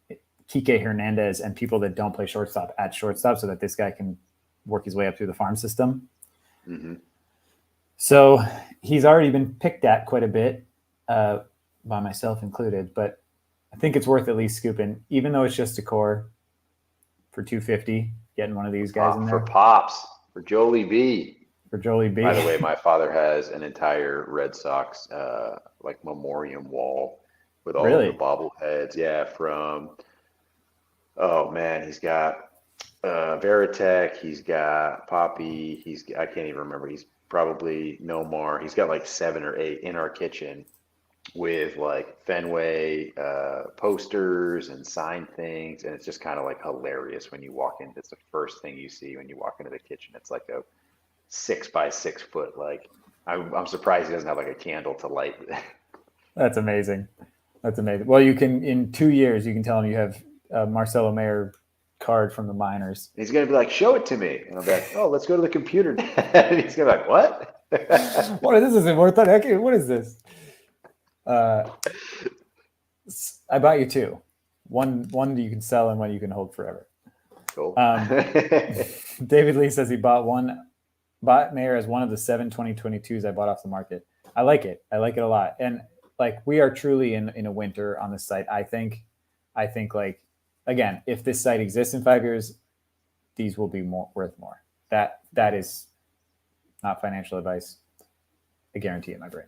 Kike Hernandez and people that don't play shortstop at shortstop so that this guy can work his way up through the farm system. Mm-hmm. So he's already been picked at quite a bit, by myself included, but I think it's worth at least scooping, even though it's just a core for $250, getting one of these guys in there. For Pops, for Jolie B. For Jolie B. By the way, my father has an entire Red Sox like memoriam wall with all of the bobbleheads. Yeah, from he's got Veritek, he's got Poppy, I can't even remember. He's probably Nomar. He's got like 7 or 8 in our kitchen with like Fenway posters and signed things, and it's just kind of like hilarious when you walk in. It's the first thing you see when you walk into the kitchen. It's like a 6 by 6 foot. Like I'm surprised he doesn't have like a candle to light. That's amazing. That's amazing. Well, you can in 2 years you can tell him you have a Marcelo Mayer card from the minors. He's gonna be like, show it to me, and I'll be like, oh, let's go to the computer. And he's gonna be like, what? What? This isn't worth it. What is this? I bought you 2. One you can sell and one you can hold forever. Cool. David Lee says he bought Mayer as one of the 7 2022s I bought off the market. I like it. I like it a lot. And like we are truly in a winter on this site. I think like, again, if this site exists in 5 years, these will be worth more. That is not financial advice. I guarantee it in my brain.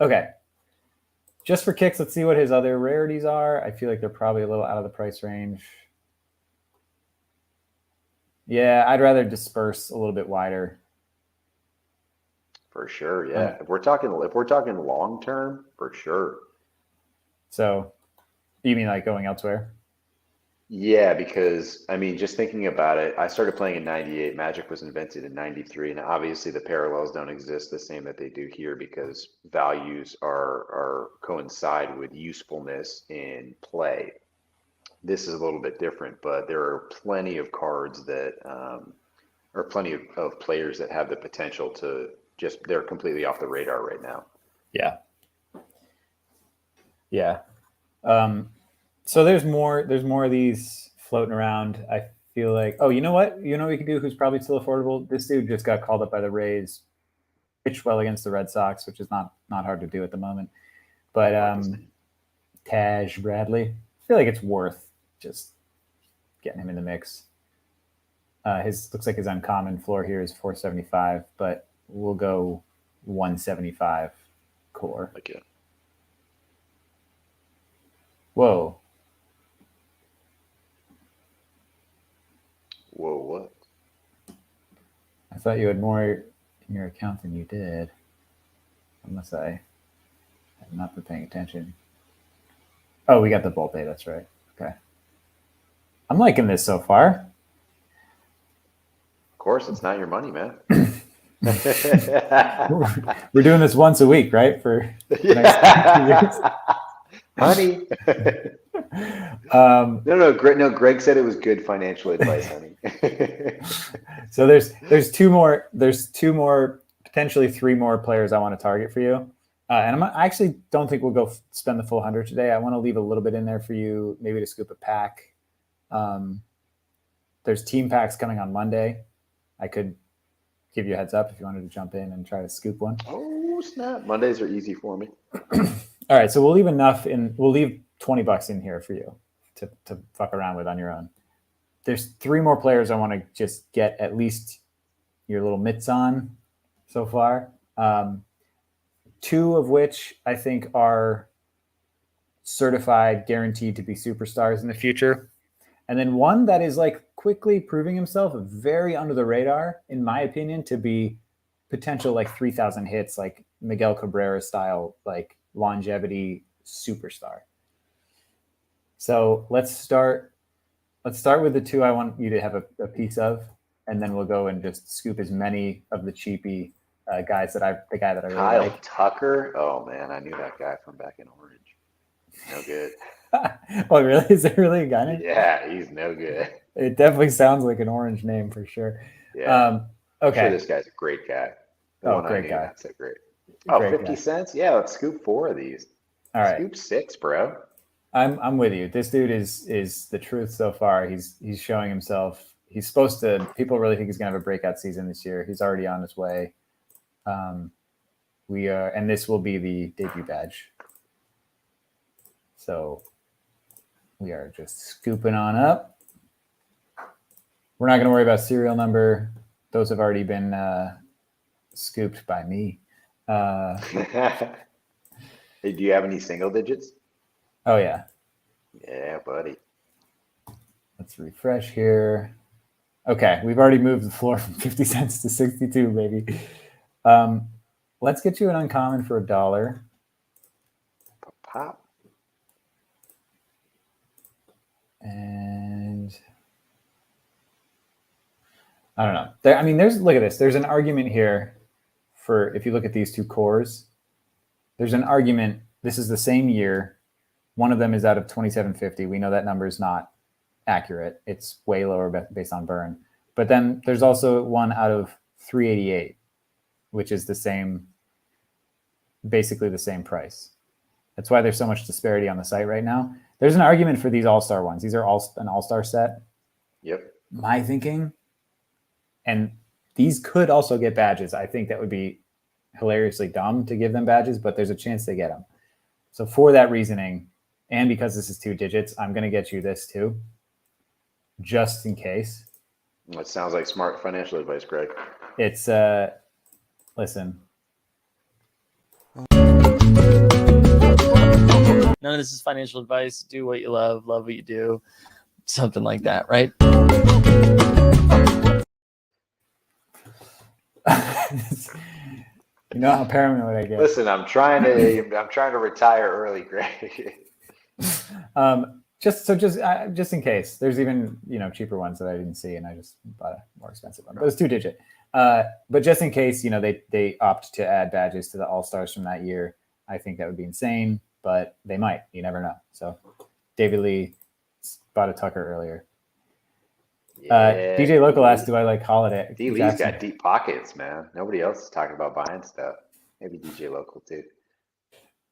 Okay. Just for kicks, let's see what his other rarities are. I feel like they're probably a little out of the price range. Yeah, I'd rather disperse a little bit wider. For sure, yeah. If we're talking long term, for sure. So, you mean like going elsewhere? Yeah, because I mean, just thinking about it, I started playing in '98. Magic was invented in '93, and obviously the parallels don't exist the same that they do here because values are coincide with usefulness in play. This is a little bit different, but there are plenty of cards that, or plenty of players that have the potential to just, they're completely off the radar right now. Yeah. Yeah. So there's more of these floating around. I feel like, oh, you know what we could do, who's probably still affordable? This dude just got called up by the Rays, pitched well against the Red Sox, which is not hard to do at the moment. But Taj Bradley, I feel like it's worth just getting him in the mix. His looks like his uncommon floor here is 475, but we'll go 175 core. Okay. Whoa. Whoa, what? I thought you had more in your account than you did. Unless I have not been paying attention. Oh, we got the Bolt Bay, that's right. Okay. I'm liking this so far. Of course, it's not your money, man. We're doing this once a week, right? For the next 2 years. Honey. No, Greg said it was good financial advice, honey. So there's two more, potentially 3 more players I want to target for you. And I actually don't think we'll go spend the full 100 today. I want to leave a little bit in there for you, maybe to scoop a pack. There's team packs coming on Monday. I could give you a heads up if you wanted to jump in and try to scoop one. Oh, snap. Mondays are easy for me. All right, so we'll leave we'll leave $20 in here for you to fuck around with on your own. There's 3 more players I want to just get at least your little mitts on so far. 2 of which I think are certified, guaranteed to be superstars in the future. And then 1 that is like quickly proving himself very under the radar, in my opinion, to be potential like 3,000 hits, like Miguel Cabrera style, like longevity superstar. So let's start with the 2 I want you to have a piece of, and then we'll go and just scoop as many of the cheapy guys the guy that I really Kyle like. Tucker. Oh man, I knew that guy from back in Orange. No good. Oh really? Is there really a guy named? Yeah, he's no good. It definitely sounds like an Orange name for sure. Yeah. Okay. I'm sure this guy's a great guy. Great guy. That's so great. Oh, great 50 guy. cents? Yeah, let's scoop 4 of these. All right. Scoop 6, bro. I'm with you. This dude is the truth so far. He's showing himself. He's supposed to. People really think he's gonna have a breakout season this year. He's already on his way. We are, and this will be the debut badge. So we are just scooping on up. We're not gonna worry about serial number. Those have already been scooped by me. Hey, do you have any single digits? Oh yeah. Yeah, buddy. Let's refresh here. Okay, we've already moved the floor from 50 cents to 62, baby. Let's get you an uncommon for $1. Pop. And I don't know. Look at this. There's an argument here for, if you look at these 2 cores, there's an argument. This is the same year. One of them is out of 2750. We know that number is not accurate. It's way lower based on burn. But then there's also one out of 388, which is basically the same price. That's why there's so much disparity on the site right now. There's an argument for these all-star ones. These are an all-star set. Yep. My thinking, and these could also get badges. I think that would be hilariously dumb to give them badges, but there's a chance they get them. So for that reasoning, and because this is 2 digits, I'm going to get you this too, just in case. That sounds like smart financial advice, Greg. It's, listen. None of this is financial advice. Do what you love what you do. Something like that, right? You know how paranoid I get. Listen, I'm trying to retire early, Greg. Just in case, there's even cheaper ones that I didn't see, and I just bought a more expensive one. But it's 2-digit. But just in case, they opt to add badges to the All-Stars from that year, I think that would be insane. But they might. You never know. So David Lee bought a Tucker earlier. Yeah, DJ Local asked, "Do I like Holiday?" D Lee's got deep pockets, man. Nobody else is talking about buying stuff. Maybe DJ Local too.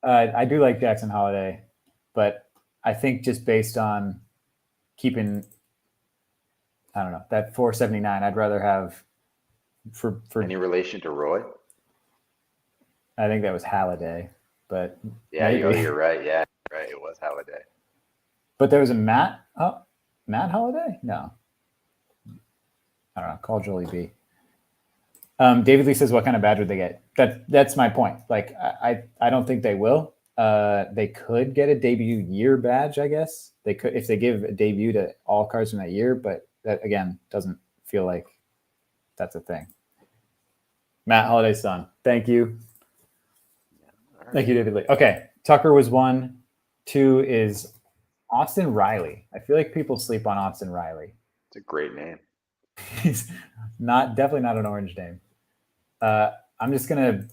I do like Jackson Holiday, but I think just based on keeping, I don't know, that 479, I'd rather have for any relation to Roy. I think that was Halliday, but yeah, you're right. Yeah, right. It was Halliday. But there was a Matt Holiday? No. I don't know. Call Jolie B. David Lee says, "What kind of badge would they get?" That's my point. Like, I don't think they will. They could get a debut year badge, I guess. They could if they give a debut to all cards from that year, but that again doesn't feel like that's a thing. Matt Holiday's son. Thank you. Right. Thank you, David Lee. Okay, Tucker was 1. 2 is Austin Riley. I feel like people sleep on Austin Riley. It's a great name. He's definitely not an orange name. I'm just gonna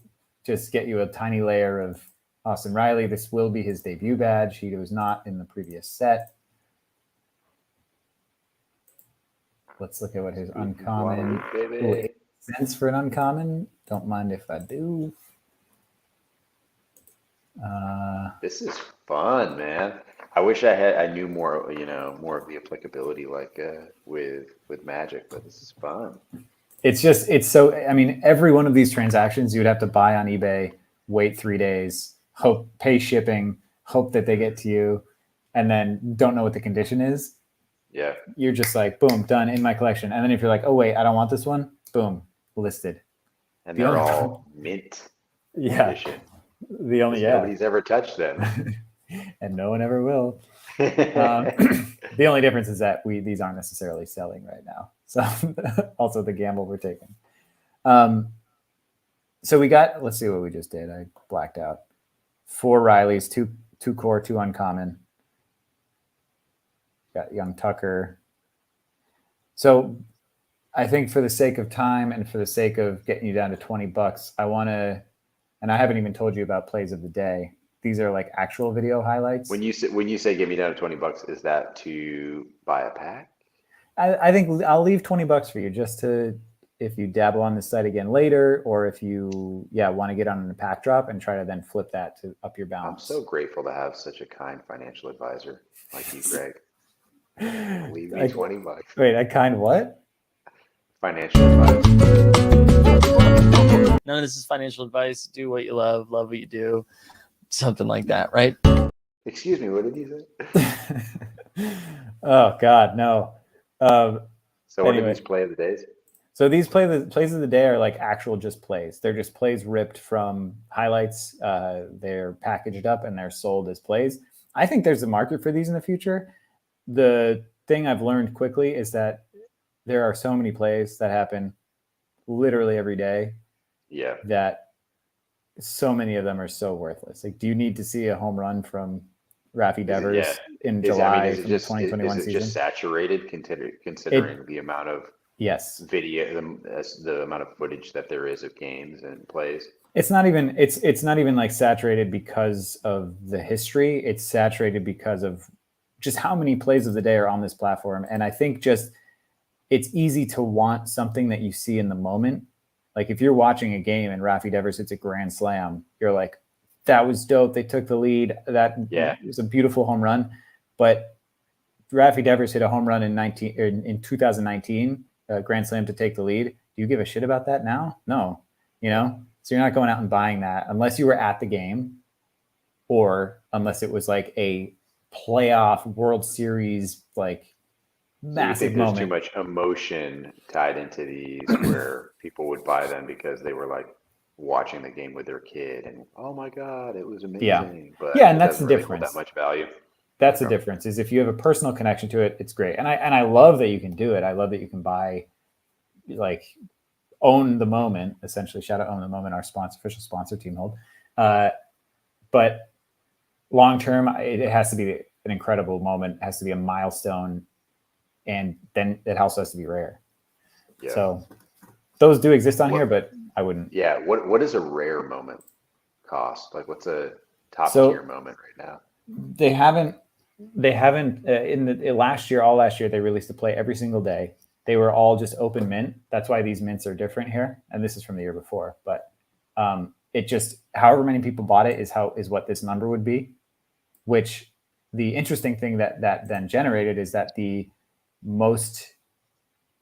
get you a tiny layer of Austin Riley. This will be his debut badge. He was not in the previous set. Let's look at what his uncommon. Ooh, 8 cents for an uncommon. Don't mind if I do. This is fun, man. I wish I knew more, more of the applicability with Magic, but this is fun. It's so, I mean, every one of these transactions you would have to buy on eBay, wait 3 days, pay shipping, hope that they get to you, and then don't know what the condition is. Yeah. You're just like, boom, done, in my collection. And then if you're like, oh wait, I don't want this one, boom, listed. And they're all mint. Yeah. Condition. Nobody's ever touched them. And no one ever will. The only difference is that these aren't necessarily selling right now. So also the gamble we're taking. So we got, let's see what we just did. I blacked out. 4 Rileys, 2 core, 2 uncommon. Got Young Tucker. So I think for the sake of time and for the sake of getting you down to $20, I want to, and I haven't even told you about plays of the day. These are like actual video highlights. When you say get me down to $20, is that to buy a pack? I think I'll leave $20 for you just to, if you dabble on this site again later, or if you want to get on a pack drop and try to then flip that to up your balance. I'm so grateful to have such a kind financial advisor like you, Greg. Leave me $20. Wait, a kind what? Financial advice. None of this is financial advice. Do what you love what you do. Something like that, right? Excuse me, what did you say? Oh God, no. So what are these play of the days? So these plays of the day are like actual just plays. They're just plays ripped from highlights. They're packaged up and they're sold as plays. I think there's a market for these in the future. The thing I've learned quickly is that there are so many plays that happen literally every day. Yeah. That so many of them are so worthless. Like, do you need to see a home run from Rafi Devers in July from the 2021 season? Is it just saturated considering the amount of video, the amount of footage that there is of games and plays? It's not even like saturated because of the history. It's saturated because of just how many plays of the day are on this platform. And I think just it's easy to want something that you see in the moment. Like if you're watching a game and Rafi Devers hits a grand slam, you're like, that was dope. They took the lead. That was a beautiful home run. But Rafi Devers hit a home run in 2019, grand slam to take the lead. Do you give a shit about that now? No, so you're not going out and buying that unless you were at the game or unless it was like a playoff World Series, like massive moment. There's too much emotion tied into these where people would buy them because they were like watching the game with their kid and, oh my God, it was amazing. Yeah. But yeah, and that's doesn't the really difference. hold that much value. That's the difference, is if you have a personal connection to it, it's great. And I love that you can do it. I love that you can buy, like, Own the Moment, essentially. Shout out Own the Moment, our official sponsor, Team Hold. But long term, it has to be an incredible moment. It has to be a milestone, and then it also has to be rare. Yeah. So those do exist on here, but I wouldn't. Yeah. What does a rare moment cost? Like, what's a top tier moment right now? They haven't in the last year, they released a play every single day. They were all just open mint. That's why these mints are different here. And this is from the year before, but it just, however many people bought it is what this number would be, which the interesting thing that then generated is that the most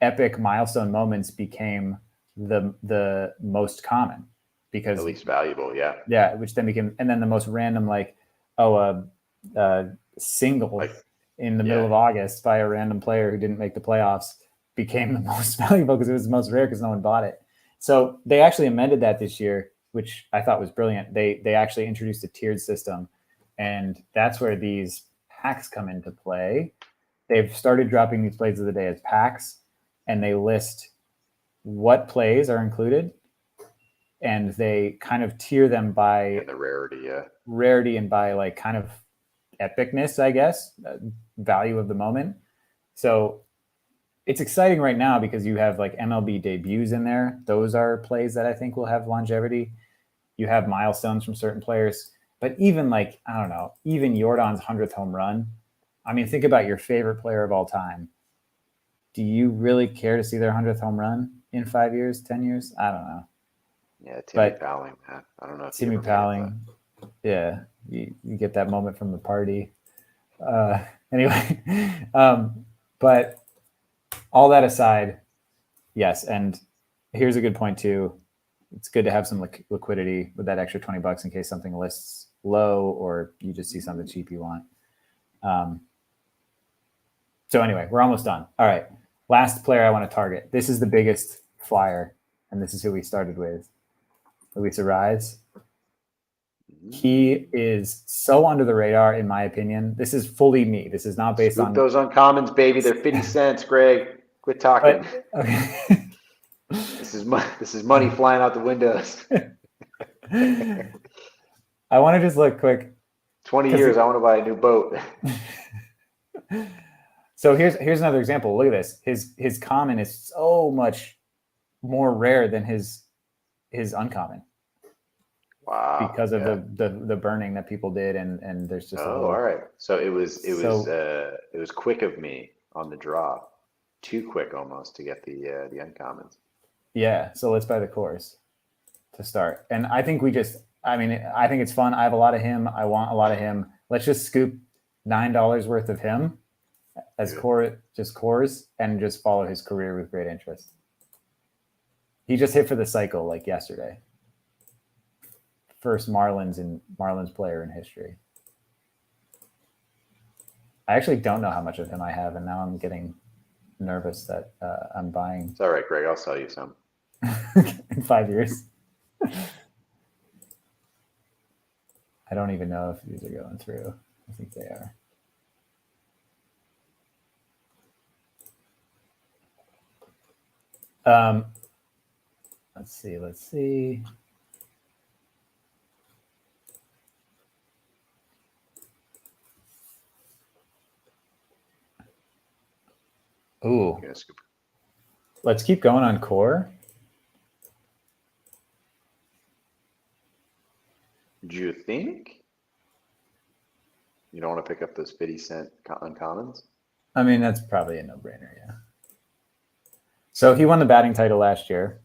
epic milestone moments became the most common, because at least valuable. Yeah. Yeah. Which then became, and then the most random, like, single in the middle of August by a random player who didn't make the playoffs became the most valuable because it was the most rare because no one bought it. So they actually amended that this year, which I thought was brilliant. They actually introduced a tiered system, and that's where these packs come into play. They've started dropping these plays of the day as packs, and they list what plays are included, and they kind of tier them by the rarity and by, like, kind of epicness, I guess, value of the moment. So it's exciting right now because you have, like, MLB debuts in there. Those are plays that I think will have longevity. You have milestones from certain players, but even, like, I don't know, even Jordan's 100th home run. I mean, think about your favorite player of all time. Do you really care to see their 100th home run in 5 years, 10 years? I don't know. Yeah, Timmy Powling. I don't know if Timmy Powling. Yeah, you get that moment from the party. Anyway, but all that aside, yes, and here's a good point too. It's good to have some liquidity with that extra $20 in case something lists low or you just see something cheap you want. So anyway, we're almost done. All right, last player I want to target. This is the biggest flyer, and this is who we started with. Luis Arraez. He is so under the radar, in my opinion. This is fully me. This is not based on those uncommons, baby. They're 50 cents, Greg. Quit talking. But, okay. This is money flying out the windows. I want to just look quick. 20 years, I want to buy a new boat. So here's another example. Look at this. His common is so much more rare than his uncommon. Wow. Because of the burning that people did, and there's just all right. So it was quick of me on the draw. Too quick almost to get the uncommons. Yeah. So let's buy the course to start. And I think I think it's fun. I have a lot of him. I want a lot of him. Let's just scoop $9 worth of him as cores, and just follow his career with great interest. He just hit for the cycle like yesterday. First Marlins player in history. I actually don't know how much of him I have, and now I'm getting nervous that I'm buying. It's all right, Greg. I'll sell you some. In 5 years. I don't even know if these are going through. I think they are. Let's see. Ooh. Let's keep going on core. Do you think you don't want to pick up those 50-cent uncommons? I mean, that's probably a no-brainer, yeah. So he won the batting title last year.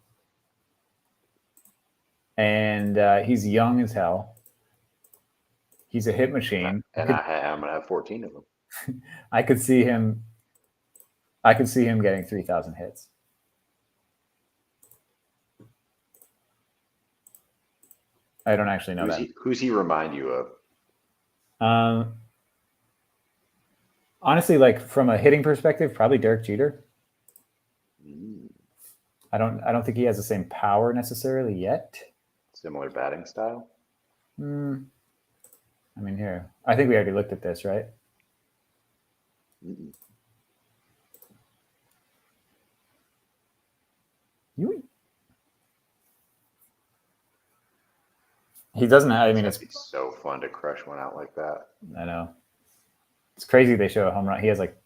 And he's young as hell. He's a hit machine. And I'm going to have 14 of them. I could see him getting 3,000 hits. I don't actually know who's he remind you of? Honestly, like, from a hitting perspective, probably Derek Jeter. I don't think he has the same power necessarily yet. Similar batting style? I mean, here. I think we already looked at this, right? Mm-mm. He doesn't have, I mean, it's so fun to crush one out like that. I know. It's crazy they show a home run. He has like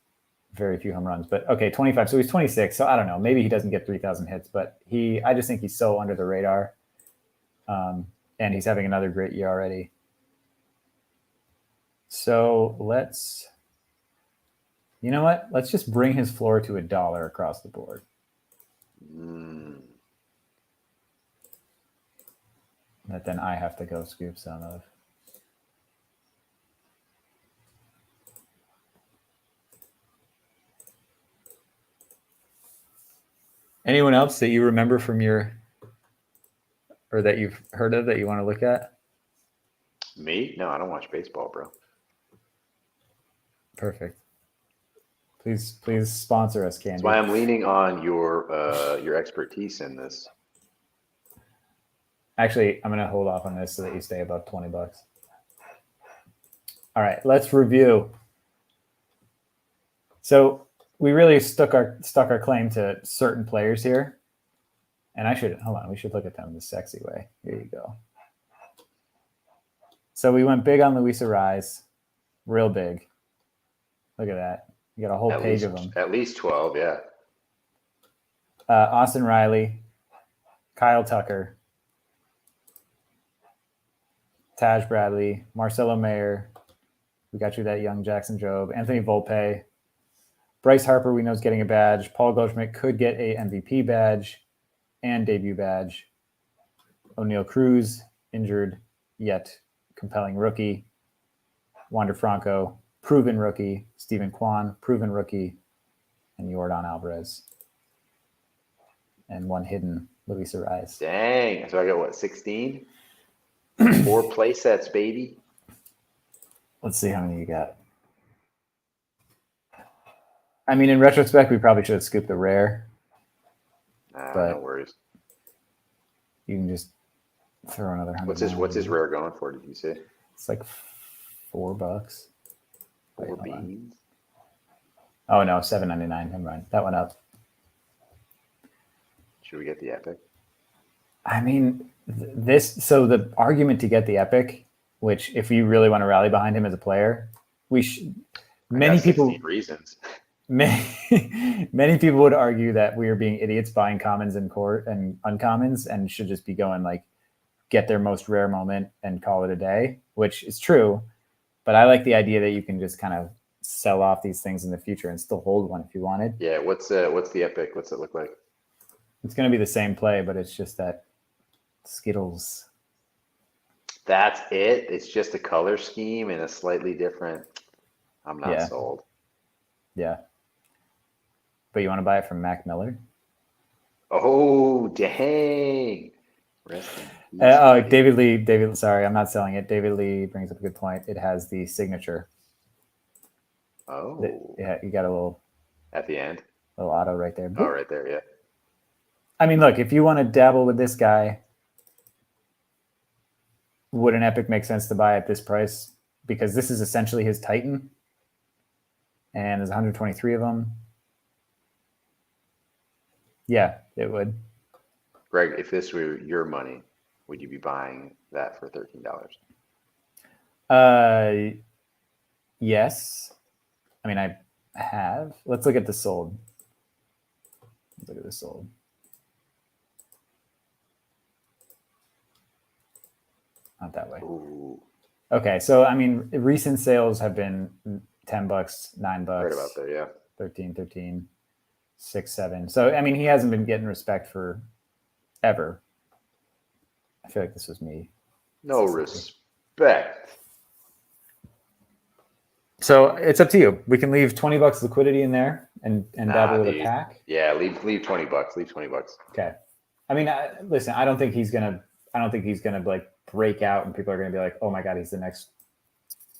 very few home runs, but okay, 25. So he's 26. So I don't know. Maybe he doesn't get 3,000 hits, but I just think he's so under the radar. And he's having another great year already. So you know what? Let's just bring his floor to $1 across the board. That then I have to go scoop some of. Anyone else that you remember from or that you've heard of that you want to look at? Me? No, I don't watch baseball, bro. Perfect. Please sponsor us, Candy. That's why I'm leaning on your expertise in this. Actually, I'm going to hold off on this so that you stay above $20. All right, let's review. So we really stuck our claim to certain players here. And we should look at them the sexy way. Here you go. So we went big on Luis Arraez, real big. Look at that. You got a whole page of them. At least 12, yeah. Austin Riley, Kyle Tucker, Taj Bradley, Marcelo Mayer. We got you that young Jackson Jobe, Anthony Volpe, Bryce Harper. We know is getting a badge. Paul Goldschmidt could get a MVP badge and debut badge. O'Neal Cruz, injured yet compelling rookie. Wander Franco, proven rookie. Stephen Kwan, proven rookie. And Yordan Alvarez. And one hidden Luis Arraez. Dang. So I got what, 16? 4 play sets, baby. Let's see how many you got. I mean, in retrospect, we probably should have scooped the rare. No worries. You can just throw another 100. What's his rare going for? Did you say? It's like $4. 4 beans. Oh no, $7.99. Never mind. That went up. Should we get the epic? I mean, so the argument to get the epic, which if you really want to rally behind him as a player, we should. Many people reasons. Many people would argue that we are being idiots buying commons and uncommons and should just be going like get their most rare moment and call it a day, which is true. But I like the idea that you can just kind of sell off these things in the future and still hold one if you wanted. Yeah. What's the epic? What's it look like? It's going to be the same play, but it's just that Skittles. That's it. It's just a color scheme and a slightly different. I'm not sold. Yeah. But you want to buy it from Mac Miller? Oh, dang. David Lee. Sorry, I'm not selling it. David Lee brings up a good point. It has the signature. Oh. Yeah, you got a little. At the end? Little auto right there. Oh, right there, yeah. I mean, look, if you want to dabble with this guy, would an epic make sense to buy at this price? Because this is essentially his Titan. And there's 123 of them. Yeah, it would. Greg, if this were your money, would you be buying that for $13? Yes. I mean, I have. Let's look at the sold. Let's look at the sold. Not that way. Ooh. Okay, so I mean, recent sales have been $10, $9, Right about there, yeah. 13, 6, 7. So I mean, he hasn't been getting respect for ever. I feel like this was me. No respect. So it's up to you. We can leave $20 liquidity in there and dabble with a pack. Yeah, leave $20. Leave $20. Okay. I mean, listen. I don't think he's gonna like break out and people are gonna be like, oh my god, he's the next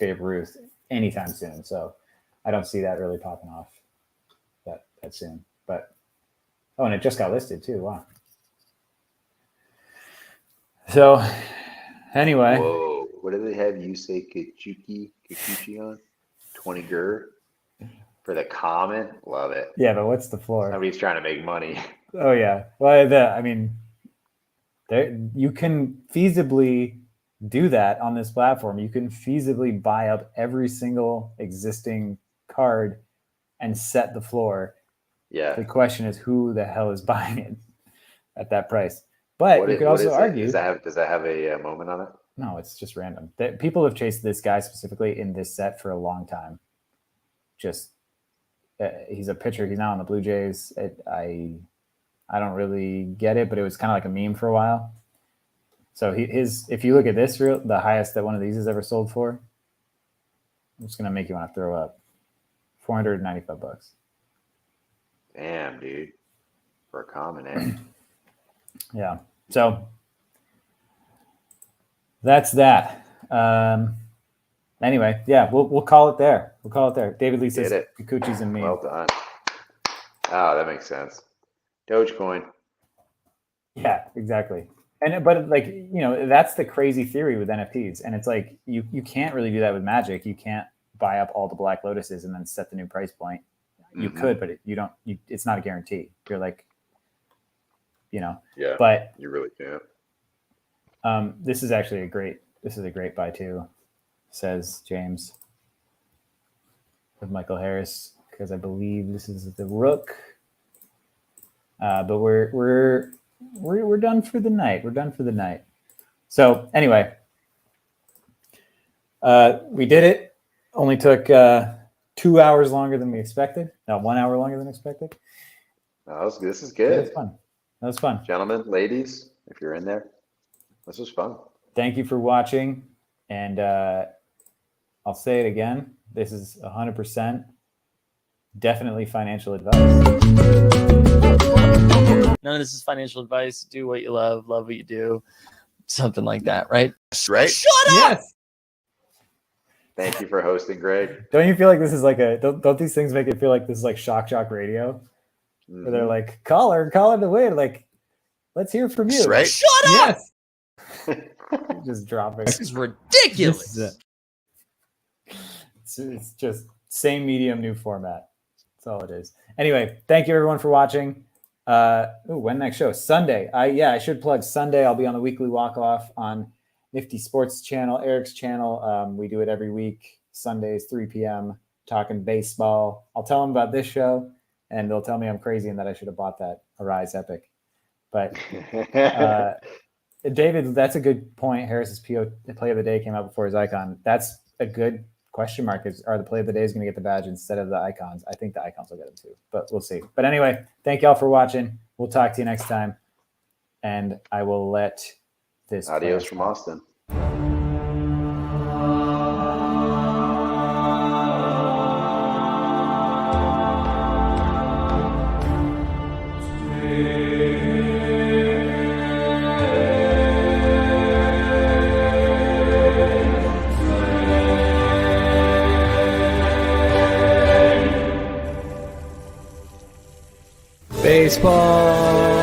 Babe Ruth anytime soon. So I don't see that really popping off that soon. But and it just got listed too. Wow. So anyway. Whoa. What do they have? You say Kikuchi on? 20 gur for the common? Love it. Yeah, but what's the floor? Somebody's trying to make money. Oh yeah. Well, you can feasibly do that on this platform. You can feasibly buy up every single existing card and set the floor. Yeah. The question is, who the hell is buying it at that price? But you could also argue. Does that have a moment on it? No, it's just random. People have chased this guy specifically in this set for a long time. Just he's a pitcher. He's now on the Blue Jays. I don't really get it, but it was kind of like a meme for a while. So if you look at this reel, the highest that one of these has ever sold for, I'm just gonna make you want to throw up. $495. Damn, dude. For a common, eh? Yeah. So that's that. Anyway, yeah, we'll call it there. We'll call it there. David Lee says Kikuchi's and me. Well done. Oh, that makes sense. Dogecoin. Yeah, exactly. But that's the crazy theory with NFTs. And it's like you can't really do that with Magic. You can't buy up all the Black Lotuses and then set the new price point. You could, but you don't. It's not a guarantee. You're like, Yeah. But you really can't. This is actually a great buy too, says James with Michael Harris, because I believe this is the Rook. But we're done for the night. We're done for the night. So anyway, we did it. Only took 2 hours longer than we expected. No, 1 hour longer than expected. This is good. That was fun. Gentlemen, ladies, if you're in there, this was fun. Thank you for watching. And I'll say it again. This is 100% definitely financial advice. None of this is financial advice. Do what you love what you do. Something like that, right? Right? Shut up! Yes. Thank you for hosting, Greg. Don't you feel like this is like don't these things make it feel like this is like shock radio? Where they're like, caller to win. Like, let's hear from you. Right? Shut up! Yes. Just dropping. This is ridiculous. It's just same medium, new format. That's all it is. Anyway, thank you everyone for watching. When next show? Sunday. I should plug Sunday. I'll be on the weekly walk off on Nifty Sports channel, Eric's channel. We do it every week, Sundays, 3 p.m., talking baseball. I'll tell them about this show, and they'll tell me I'm crazy and that I should have bought that Arise Epic. But David, that's a good point. Harris's play of the day came out before his icon. That's a good question mark. Are the play of the day is going to get the badge instead of the icons? I think the icons will get them too, but we'll see. But anyway, thank y'all for watching. We'll talk to you next time. And I will let this. Adios from Austin. Baseball.